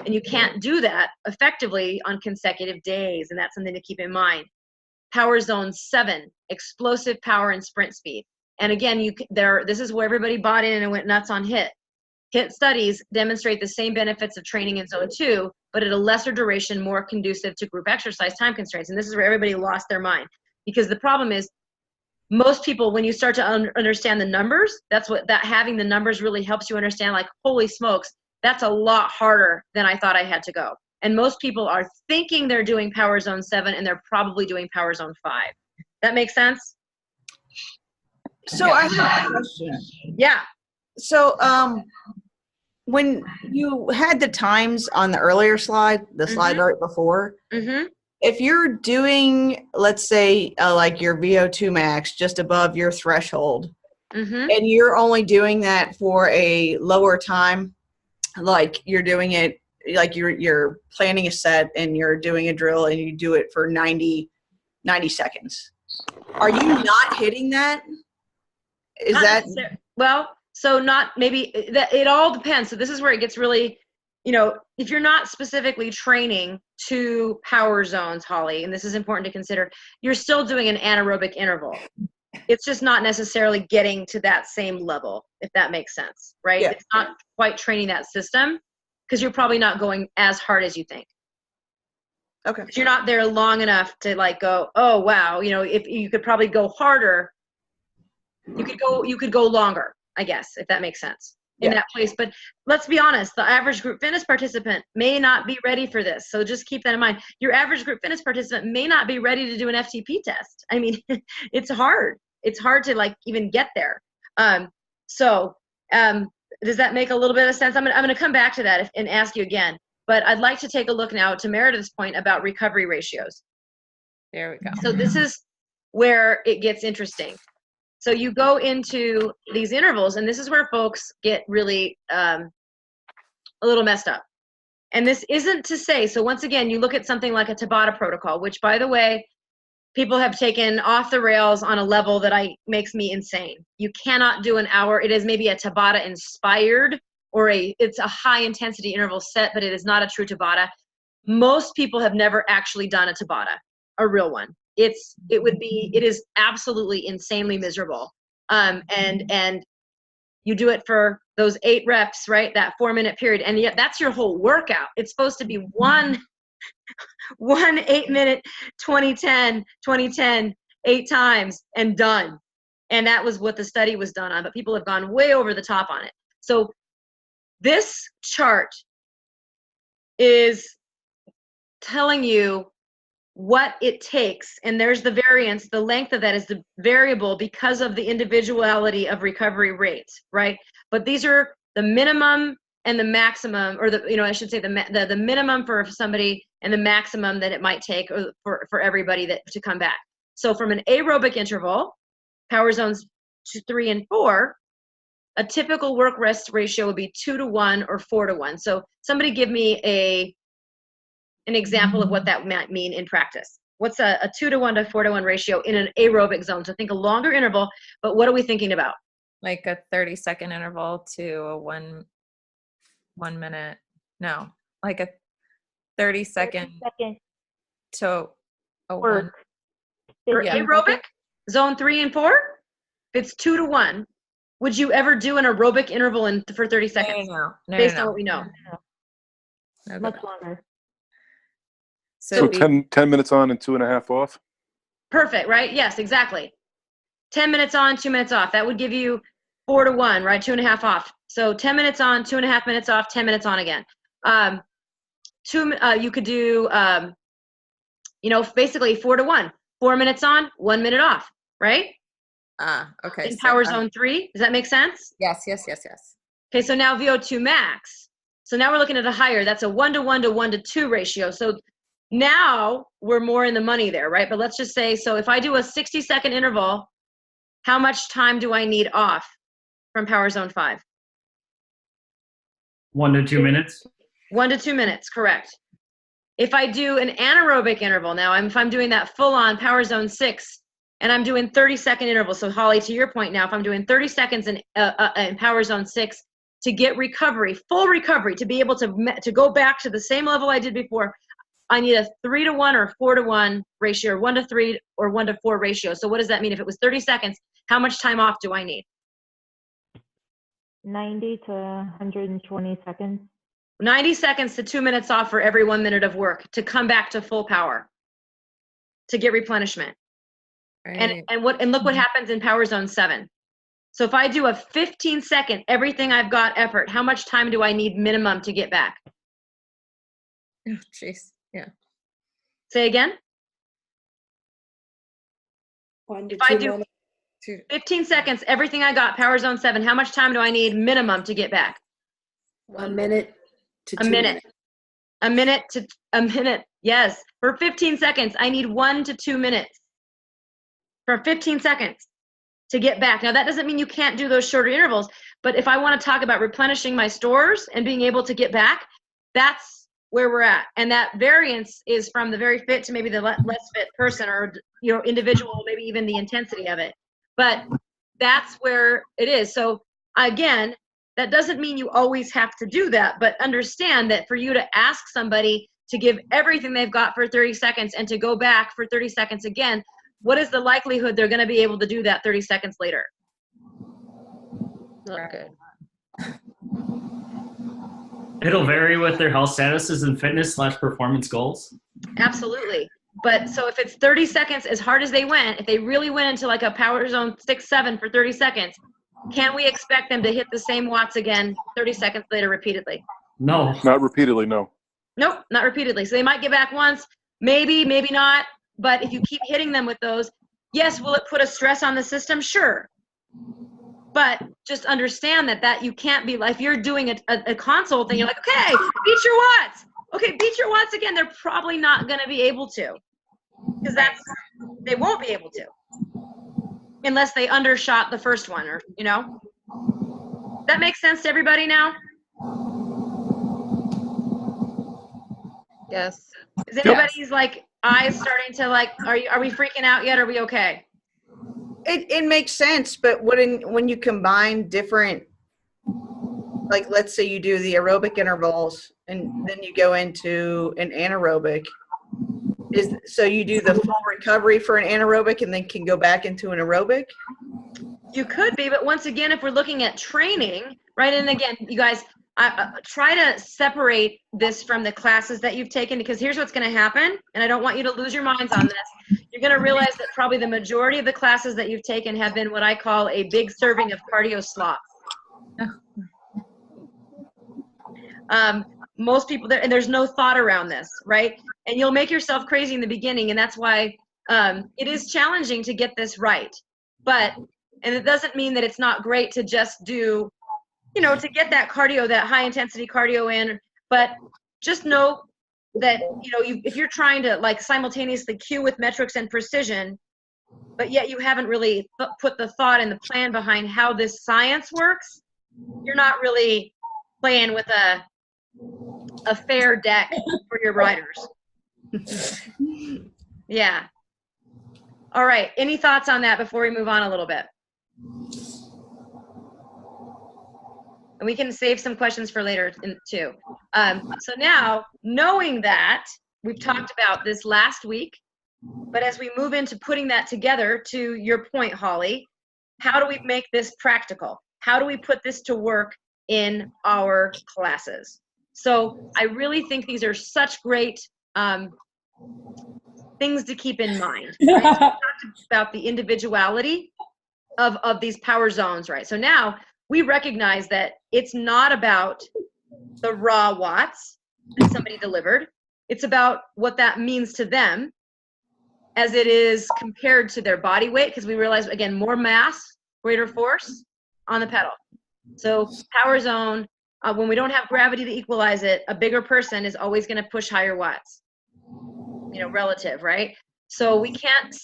And you can't do that effectively on consecutive days, and that's something to keep in mind. Power zone 7, explosive power and sprint speed. And again, this is where everybody bought in and went nuts on HIIT. HIIT studies demonstrate the same benefits of training in zone 2, but at a lesser duration, more conducive to group exercise time constraints. And this is where everybody lost their mind, because the problem is most people, when you start to understand the numbers, having the numbers really helps you understand, like, holy smokes, that's a lot harder than I thought I had to go. And most people are thinking they're doing power zone 7, and they're probably doing power zone 5. That makes sense? So I have a question. Yeah. So when you had the times on the earlier slide, the slide right before, if you're doing, let's say, like your VO2 max just above your threshold, Mm-hmm. and you're only doing that for a lower time, like you're doing it, like you're planning a set and you're doing a drill and you do it for 90 seconds. Are you not hitting that? Is Not that necessar- well? So not maybe that. It all depends. So this is where it gets really, if you're not specifically training to power zones, Holly, and this is important to consider, you're still doing an anaerobic interval. It's just not necessarily getting to that same level, if that makes sense, right? Yeah. It's not quite training that system because you're probably not going as hard as you think. okay? You're not there long enough to like go, oh wow, if you could probably go harder, you could go longer, I guess, if that makes sense in that place. But let's be honest, the average group fitness participant may not be ready for this. So just keep that in mind. Your average group fitness participant may not be ready to do an FTP test. I mean, it's hard. It's hard to like even get there. Does that make a little bit of sense? I'm going to come back to that and ask you again. But I'd like to take a look now to Meredith's point about recovery ratios. There we go. So this is where it gets interesting. So you go into these intervals, and this is where folks get really a little messed up. And this isn't to say, so once again, you look at something like a Tabata protocol, which, by the way, people have taken off the rails on a level that makes me insane. You cannot do an hour. It is maybe a Tabata inspired, or it's a high intensity interval set, but it is not a true Tabata. Most people have never actually done a Tabata, a real one. It is absolutely insanely miserable. And you do it for those 8 reps, right? That 4-minute period. And yet that's your whole workout. It's supposed to be one 8-minute, 20-10, 8 times and done. And that was what the study was done on, but people have gone way over the top on it. So this chart is telling you what it takes, and there's the variance. The length of that is the variable because of the individuality of recovery rates, right? But these are the minimum and the maximum, or I should say the minimum for somebody and the maximum that it might take for everybody to come back. So from an aerobic interval, power zones 2, 3, and 4, a typical work rest ratio would be 2-to-1 or 4-to-1. So somebody give me an example of what that might mean in practice. What's a 2-to-1 to 4-to-1 ratio in an aerobic zone? So think a longer interval, but what are we thinking about? Like a 30-second interval to a 1 minute. No, like a 30-second to a Work. For Yeah. aerobic, zone 3 and 4, if it's 2-to-1, would you ever do an aerobic interval for 30 seconds? No. Based on what we know. No, Much longer. So, 10 minutes on and 2.5 off. Perfect, right? Yes, exactly. 10 minutes on, 2 minutes off. That would give you 4-to-1, right? 2.5 off. So 10 minutes on, 2.5 minutes off, 10 minutes on again. You could do, basically 4-to-1. 4 minutes on, 1 minute off, right? okay. In power zone 3, does that make sense? Yes. Okay, so now VO2 max. So now we're looking at a higher. That's a 1-to-1 to 1-to-2 ratio. So now we're more in the money there, right? But let's just say, so if I do a 60-second interval, how much time do I need off from power zone 5? 1 to 2 minutes. 1 to 2 minutes, correct. If I do an anaerobic interval now, if I'm doing that full-on power zone 6, and I'm doing 30-second intervals, so Holly, to your point now, if I'm doing 30 seconds in power zone 6 to get recovery, full recovery, to be able to go back to the same level I did before, I need a 3-to-1 or 4-to-1 ratio, or 1-to-3 or 1-to-4 ratio. So what does that mean? If it was 30 seconds, how much time off do I need? 90 to 120 seconds. 90 seconds to 2 minutes off for every 1 minute of work to come back to full power, to get replenishment. Right. And look what happens in power zone 7. So if I do a 15-second, everything I've got effort, how much time do I need minimum to get back? Oh, jeez. Yeah. Say again? 1 to If I 2 do minutes. 15 seconds, everything I got, power zone 7, how much time do I need minimum to get back? 1 minute to A 2 minute. minutes. A minute to a minute. Yes. For 15 seconds, I need 1 to 2 minutes. For 15 seconds. to get back. Now, that doesn't mean you can't do those shorter intervals, but if I want to talk about replenishing my stores and being able to get back, that's where we're at. And that variance is from the very fit to maybe the less fit person, or, you know, individual, maybe even the intensity of it. But that's where it is. So again, that doesn't mean you always have to do that, but understand that for you to ask somebody to give everything they've got for 30 seconds and to go back for 30 seconds again, what is the likelihood they're going to be able to do that 30 seconds later? Not good. It'll vary with their health statuses and fitness / performance goals. Absolutely. But so if it's 30 seconds, as hard as they went, if they really went into like a power zone 6-7 for 30 seconds, can we expect them to hit the same watts again 30 seconds later repeatedly? No. Not repeatedly, no. Nope, not repeatedly. So they might get back once, maybe, maybe not. But if you keep hitting them with those, yes, will it put a stress on the system? Sure. But just understand that you can't be like, if you're doing a console thing, you're like, okay, beat your watts. Okay, beat your watts again. They're probably not going to be able to, because they won't be able to unless they undershot the first one, or, you know. That makes sense to everybody now? Yes. Is anybody's like eyes starting to like, are we freaking out yet? Are we okay? It makes sense, but when you combine different, like let's say you do the aerobic intervals and then you go into an anaerobic, so you do the full recovery for an anaerobic and then can go back into an aerobic? You could be, but once again, if we're looking at training, right? And again, you guys, try to separate this from the classes that you've taken, because here's what's going to happen, and I don't want you to lose your minds on this. You're going to realize that probably the majority of the classes that you've taken have been what I call a big serving of cardio slop. Most people there, and there's no thought around this, right? And you'll make yourself crazy in the beginning, and that's why it is challenging to get this right. But, and it doesn't mean that it's not great to just do, you know, to get that cardio, that high intensity cardio in, but just know that, you know, if you're trying to like simultaneously cue with metrics and precision, but yet you haven't really put the thought and the plan behind how this science works, you're not really playing with a fair deck for your riders. Yeah. All right. Any thoughts on that before we move on a little bit? And we can save some questions for later too. So now, knowing that, we've talked about this last week, but as we move into putting that together, to your point, Holly, how do we make this practical? How do we put this to work in our classes? So I really think these are such great things to keep in mind. Right? So we talked about the individuality of these power zones, right? So now we recognize that it's not about the raw watts that somebody delivered. It's about what that means to them as it is compared to their body weight, because we realize, again, more mass, greater force on the pedal. So power zone, when we don't have gravity to equalize it, a bigger person is always going to push higher watts, you know, relative, right? So we can't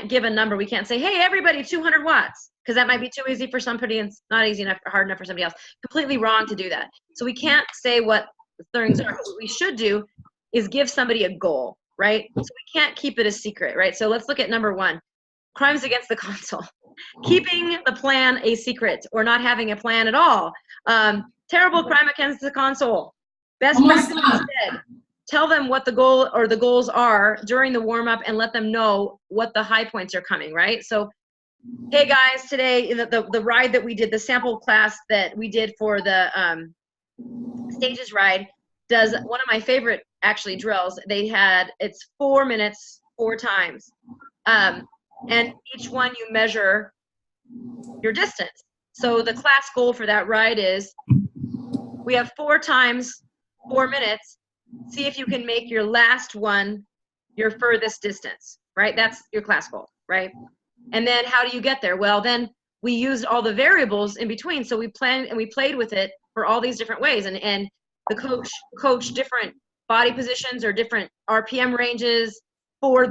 give a number. We can't say, hey, everybody, 200 watts, because that might be too easy for somebody and not easy enough, hard enough for somebody else. Completely wrong to do that. So we can't say what the things are. What we should do is give somebody a goal, right? So we can't keep it a secret, right? So let's look at number one, crimes against the console. Keeping the plan a secret or not having a plan at all. Terrible crime against the console. Best practice instead. Tell them what the goal or the goals are during the warm-up and let them know what the high points are coming, right? So, hey guys, today, the ride that we did, the sample class that we did for the stages ride does one of my favorite, actually, drills. It's 4 minutes, 4 times. And each one you measure your distance. So the class goal for that ride is we have 4 times 4 minutes. See if you can make your last one your furthest distance, right? That's your class goal, right? And then how do you get there? Well, then we used all the variables in between. So we planned and we played with it for all these different ways. And the coach different body positions or different RPM ranges for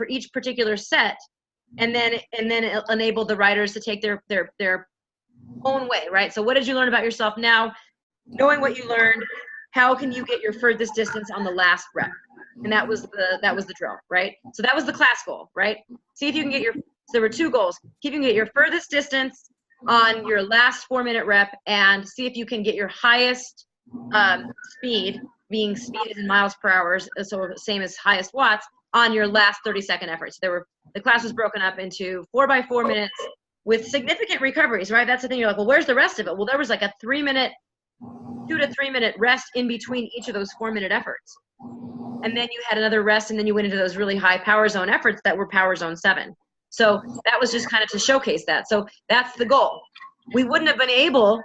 each particular set and then it'll enable the riders to take their own way, right? So what did you learn about yourself now? Knowing what you learned, how can you get your furthest distance on the last rep? And that was the drill, right? So that was the class goal, right? See if you can get so there were 2 goals. See if you can get your furthest distance on your last 4-minute rep, and see if you can get your highest speed, being speed is in miles per hour, so same as highest watts, on your last 30-second efforts. The class was broken up into 4x4 minutes with significant recoveries, right? That's the thing. You're like, well, where's the rest of it? Well, there was like a 2 to 3 minute rest in between each of those 4-minute efforts. And then you had another rest, and then you went into those really high power zone efforts that were power zone 7. So that was just kind of to showcase that. So that's the goal. We wouldn't have been able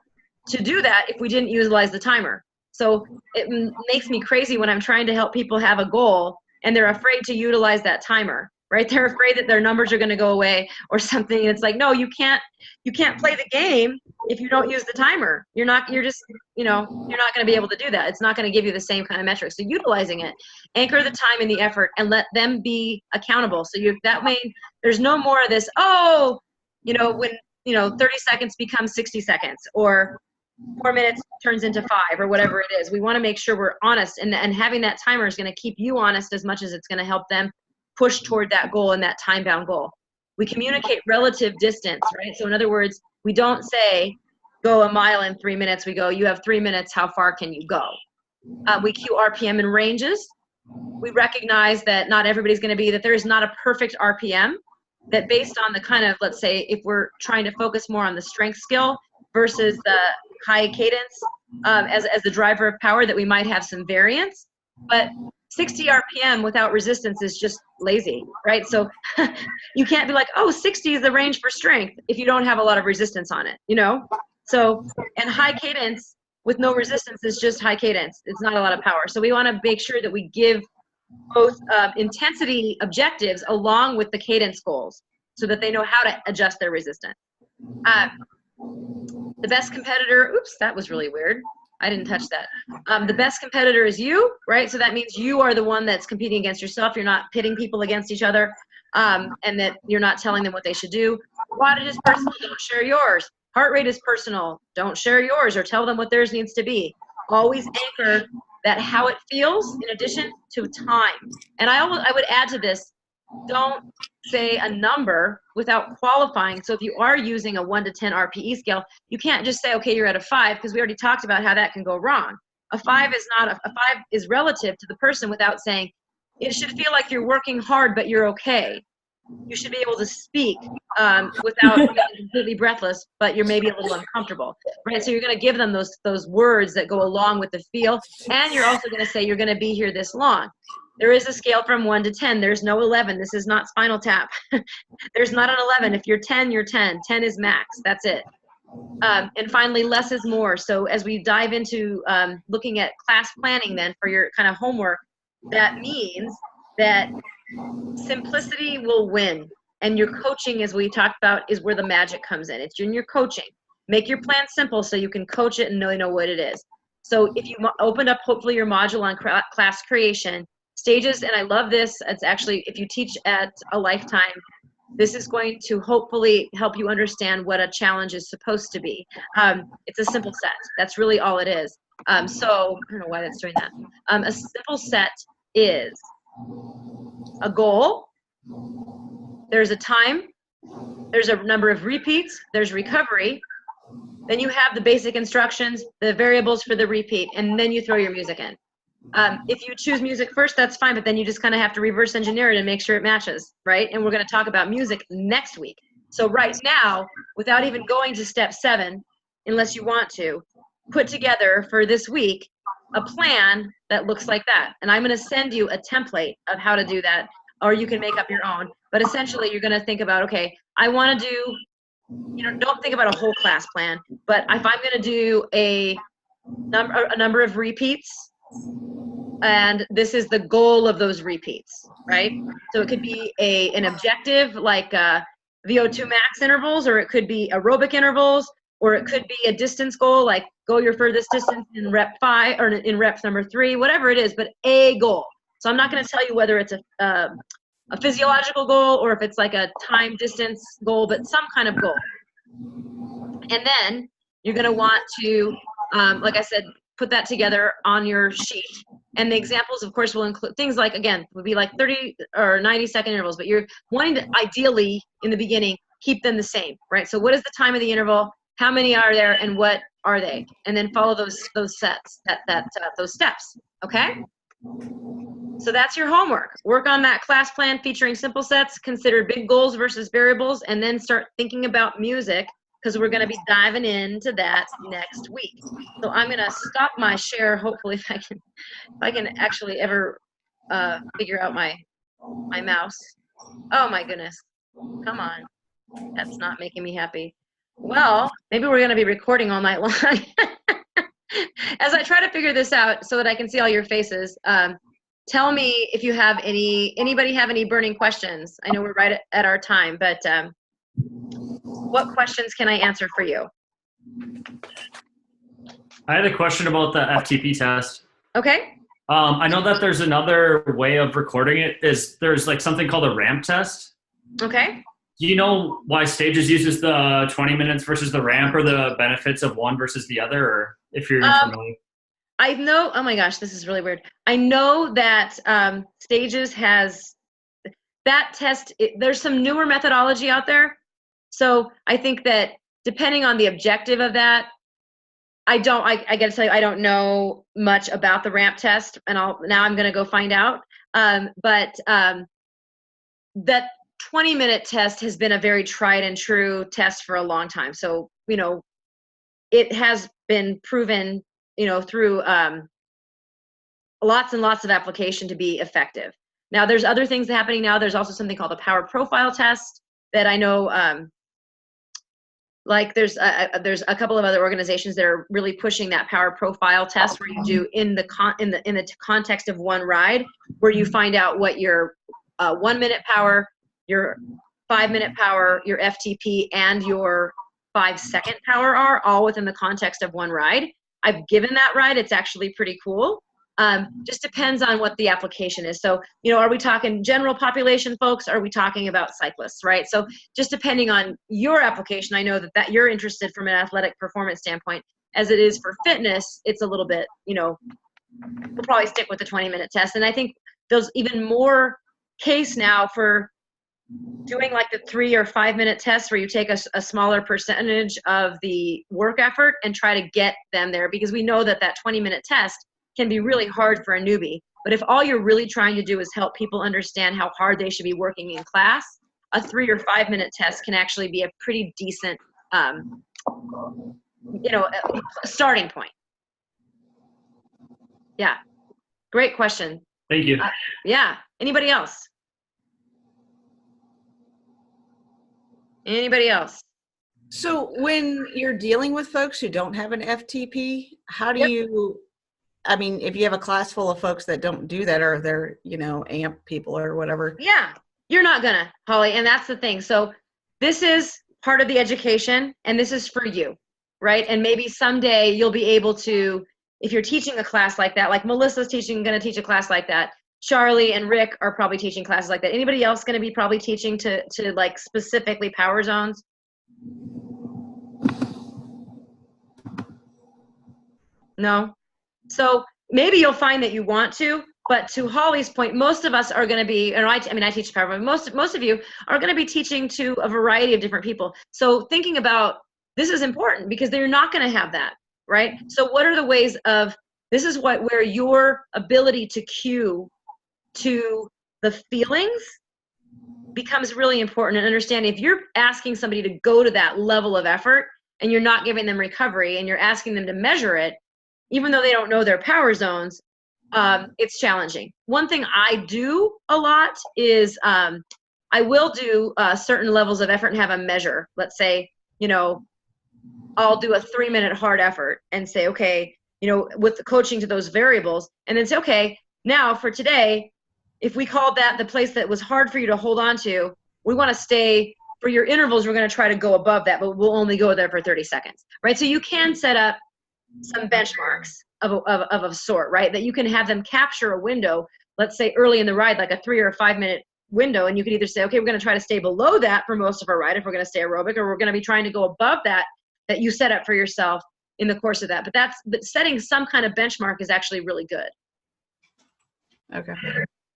to do that if we didn't utilize the timer. So it makes me crazy when I'm trying to help people have a goal and they're afraid to utilize that timer, right? They're afraid that their numbers are going to go away or something. And it's like, no, you can't play the game if you don't use the timer. You're not going to be able to do that. It's not going to give you the same kind of metrics. So utilizing it, anchor the time and the effort, and let them be accountable. So that way there's no more of this, when 30 seconds becomes 60 seconds, or 4 minutes turns into 5, or whatever it is. We want to make sure we're honest, and having that timer is going to keep you honest as much as it's going to help them push toward that goal and that time-bound goal. We communicate relative distance, right? So in other words, we don't say, go a mile in 3 minutes. We go, you have 3 minutes, how far can you go? We cue RPM in ranges. We recognize that not everybody's going to be, that there is not a perfect RPM, that based on the kind of, let's say, if we're trying to focus more on the strength skill versus the high cadence as the driver of power, that we might have some variance. But 60 RPM without resistance is just lazy, right? So you can't be like, oh, 60 is the range for strength if you don't have a lot of resistance on it, So, and high cadence with no resistance is just high cadence. It's not a lot of power. So we want to make sure that we give both intensity objectives along with the cadence goals so that they know how to adjust their resistance. The best competitor, oops, that was really weird. I didn't touch that. The best competitor is you, right? So that means you are the one that's competing against yourself. You're not pitting people against each other, and that you're not telling them what they should do. Wattage is personal, don't share yours. Heart rate is personal, don't share yours or tell them what theirs needs to be. Always anchor that how it feels in addition to time. And I would add to this, don't say a number without qualifying. So if you are using a 1 to 10 RPE scale, you can't just say, okay, you're at a 5, because we already talked about how that can go wrong. A 5 is not, a 5 is relative to the person without saying, it should feel like you're working hard, but you're okay. You should be able to speak without being completely breathless, but you're maybe a little uncomfortable, right? So you're going to give them those words that go along with the feel, and you're also going to say you're going to be here this long. There is a scale from 1 to 10. There's no 11. This is not Spinal Tap. There's not an 11. If you're 10, you're 10. 10 is max. That's it. And finally, less is more. So as we dive into looking at class planning then for your kind of homework, that means that simplicity will win. And your coaching, as we talked about, is where the magic comes in. It's in your coaching. Make your plan simple so you can coach it and know what it is. So if you opened up, hopefully, your module on class creation, stages, and I love this. It's actually, if you teach at a Lifetime, this is going to hopefully help you understand what a challenge is supposed to be. It's a simple set. That's really all it is. So I don't know why that's doing that. A simple set is a goal, there's a time, there's a number of repeats, there's recovery, then you have the basic instructions, the variables for the repeat, and then you throw your music in. If you choose music first, that's fine, but then you just kind of have to reverse engineer it and make sure it matches, right? And we're going to talk about music next week. So right now, without even going to step 7, unless you want to, put together for this week a plan that looks like that. And I'm going to send you a template of how to do that, or you can make up your own. But essentially, you're going to think about, okay, I want to do, don't think about a whole class plan, but if I'm going to do a number of repeats, and this is the goal of those repeats, right? So it could be an objective like VO2 max intervals, or it could be aerobic intervals, or it could be a distance goal like go your furthest distance in rep 5 or in rep number 3, whatever it is, but a goal. So I'm not going to tell you whether it's a a physiological goal or if it's like a time distance goal, but some kind of goal. And then you're going to want to, like I said, put that together on your sheet. And the examples, of course, will include things like, again, would be like 30 or 90-second intervals, but you're wanting to ideally, in the beginning, keep them the same, right? So what is the time of the interval? How many are there, and what are they? And then follow those sets, those steps, okay? So that's your homework. Work on that class plan featuring simple sets, consider big goals versus variables, and then start thinking about music, because we're going to be diving into that next week. So I'm going to stop my share, hopefully, if I can actually ever figure out my mouse. Oh my goodness. Come on. That's not making me happy. Well, maybe we're going to be recording all night long. As I try to figure this out so that I can see all your faces, tell me if you have anybody have any burning questions. I know we're right at our time, but what questions can I answer for you? I had a question about the FTP test. Okay. I know that there's another way of recording it. There's like something called a ramp test. Okay. Do you know why Stages uses the 20 minutes versus the ramp, or the benefits of one versus the other, or if you're familiar? I know, oh my gosh, this is really weird. I know that Stages has that test. There's some newer methodology out there. So I think that depending on the objective of that, I got to tell you, I don't know much about the ramp test, and now I'm going to go find out. But that 20-minute test has been a very tried and true test for a long time. So, you know, it has been proven, you know, through lots and lots of application to be effective. Now, there's other things happening now. There's also something called the power profile test that I know, like there's a couple of other organizations that are really pushing that power profile test, where you do in the context of one ride, where you find out what your 1 minute power, your 5 minute power, your FTP, and your 5 second power are all within the context of one ride. I've given that ride. It's actually pretty cool. Just depends on what the application is. So, you know, are we talking general population folks? Are we talking about cyclists, right? So just depending on your application, I know that you're interested from an athletic performance standpoint. As it is for fitness, it's a little bit, you know, we'll probably stick with the 20-minute test. And I think there's even more case now for doing like the 3 or 5 minute test, where you take a smaller percentage of the work effort and try to get them there, because we know that 20-minute test can be really hard for a newbie. But if all you're really trying to do is help people understand how hard they should be working in class, a 3 or 5 minute test can actually be a pretty decent, you know, starting point. Yeah, great question. Thank you. Yeah, anybody else? Anybody else? So when you're dealing with folks who don't have an FTP, how do you, I mean, if you have a class full of folks that don't do that, or they're, you know, AMP people or whatever. Yeah, you're not gonna, Holly, and that's the thing. So this is part of the education, and this is for you, right? And maybe someday you'll be able to, if you're teaching a class like that, like Melissa's gonna teach a class like that. Charlie and Rick are probably teaching classes like that. Anybody else gonna be probably teaching to like specifically power zones? No? So maybe you'll find that you want to, but to Holly's point, most of us are going to be, and I mean, I teach power, but most of you are going to be teaching to a variety of different people. So thinking about this is important, because they're not going to have that, right? So what are the ways of, this is where your ability to cue to the feelings becomes really important, and understand if you're asking somebody to go to that level of effort and you're not giving them recovery and you're asking them to measure it, even though they don't know their power zones, it's challenging. One thing I do a lot is I will do certain levels of effort and have a measure. Let's say, you know, I'll do a 3-minute hard effort and say, okay, you know, with the coaching to those variables, and then say, okay, now for today, if we called that the place that was hard for you to hold on to, we want to stay, for your intervals, we're going to try to go above that, but we'll only go there for 30 seconds, right? So you can set up some benchmarks of a sort, right? That you can have them capture a window, let's say early in the ride, like a 3 or 5 minute window, and you could either say, okay, we're going to try to stay below that for most of our ride if we're going to stay aerobic, or we're going to be trying to go above that you set up for yourself in the course of that. But setting some kind of benchmark is actually really good. Okay.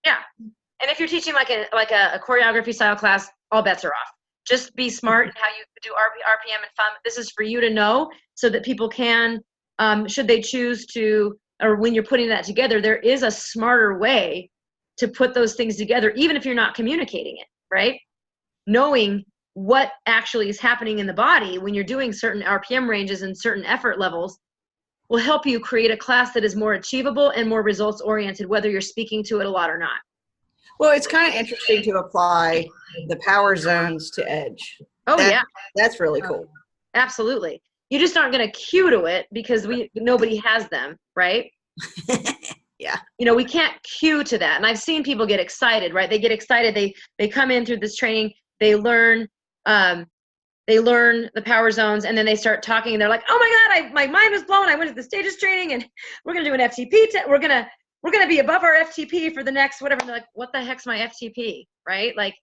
Yeah. And if you're teaching like a choreography style class, all bets are off. Just be smart in how you do RPM and fun. This is for you to know so that people can, should they choose to, or when you're putting that together, there is a smarter way to put those things together, even if you're not communicating it, right? Knowing what actually is happening in the body when you're doing certain RPM ranges and certain effort levels will help you create a class that is more achievable and more results oriented, whether you're speaking to it a lot or not. Well, it's kind of interesting to apply the power zones to Edge. Oh, yeah. That's really cool. Absolutely. You just aren't going to cue to it because nobody has them, right? Yeah. You know, we can't cue to that. And I've seen people get excited, right? They get excited. They come in through this training. They learn the power zones, and then they start talking, and they're like, oh my God, my mind was blown. I went to the stages training, and we're going to do an FTP. We're going to be above our FTP for the next whatever. And they're like, what the heck's my FTP, right? Like,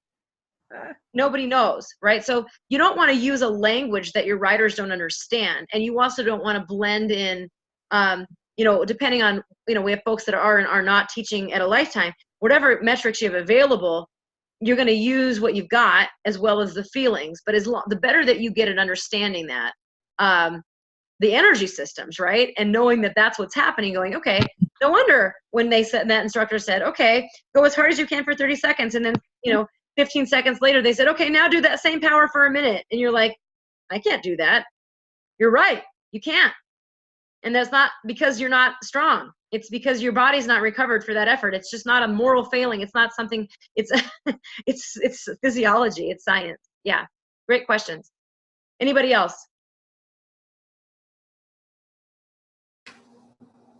nobody knows, right? So you don't want to use a language that your riders don't understand. And you also don't want to blend in, you know, depending on, you know, we have folks that are and are not teaching at a Lifetime. Whatever metrics you have available, you're going to use what you've got as well as the feelings. But the better that you get at understanding that, the energy systems, right? And knowing that that's what's happening, going, okay, no wonder when that instructor said, okay, go as hard as you can for 30 seconds. And then, you know, 15 seconds later, they said, okay, now do that same power for a minute. And you're like, I can't do that. You're right. You can't. And that's not because you're not strong. It's because your body's not recovered for that effort. It's just not a moral failing. It's not something, it's physiology. It's science. Yeah. Great questions. Anybody else?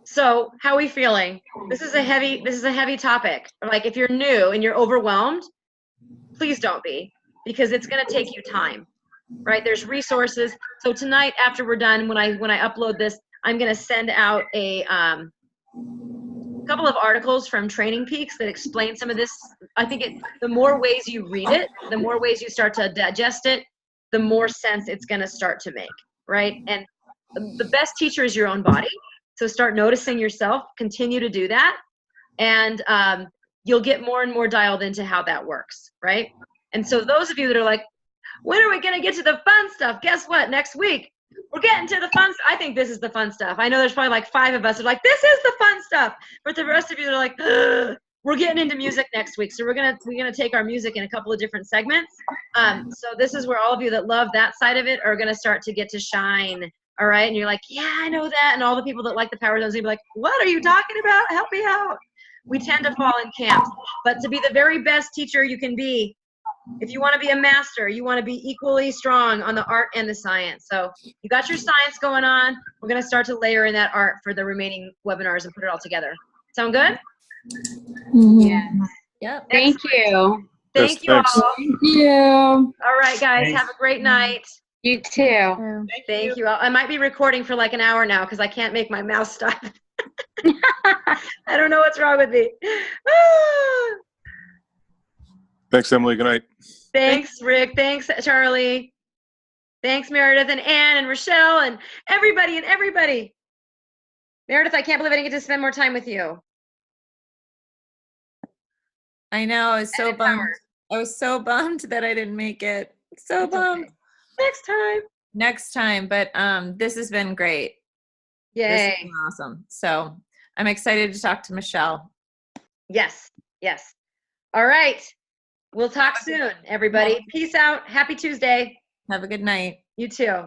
So how are we feeling? This is a heavy topic. Like if you're new and you're overwhelmed, please don't be, because it's going to take you time, right? There's resources. So tonight after we're done, when I upload this, I'm going to send out a couple of articles from Training Peaks that explain some of this. I think the more ways you read it, the more ways you start to digest it, the more sense it's going to start to make, right? And the best teacher is your own body. So start noticing yourself, continue to do that, and you'll get more and more dialed into how that works, right? And so those of you that are like, when are we going to get to the fun stuff? Guess what? Next week, we're getting to the fun stuff. I think this is the fun stuff. I know there's probably like 5 of us that are like, this is the fun stuff. But the rest of you that are like, ugh, we're getting into music next week. So we're gonna take our music in a couple of different segments. So this is where all of you that love that side of it are gonna start to get to shine. All right, and you're like, yeah, I know that. And all the people that like the power zones, they'll be like, what are you talking about? Help me out. We tend to fall in camps. But to be the very best teacher you can be, if you want to be a master, you want to be equally strong on the art and the science. So you got your science going on. We're going to start to layer in that art for the remaining webinars and put it all together. Sound good? Yeah. Yep. Thank you. Thank Yes, you all. thanks. Thank you. All right, guys. Thanks. Have a great night. You too. Thank you all. I might be recording for like an hour now because I can't make my mouse stop. I don't know what's wrong with me. Thanks, Emily. Good night. Thanks, Rick. Thanks, Charlie. Thanks, Meredith and Ann and Rochelle and everybody. Meredith, I can't believe I didn't get to spend more time with you. I know. I was so And bummed. Power. I was so bummed that I didn't make it. So It's bummed. okay. Next time. Next time, but this has been great. This has Yay. been awesome. So I'm excited to talk to Michelle. Yes. All right. We'll talk soon, everybody. Peace out. Happy Tuesday. Have a good night. You too.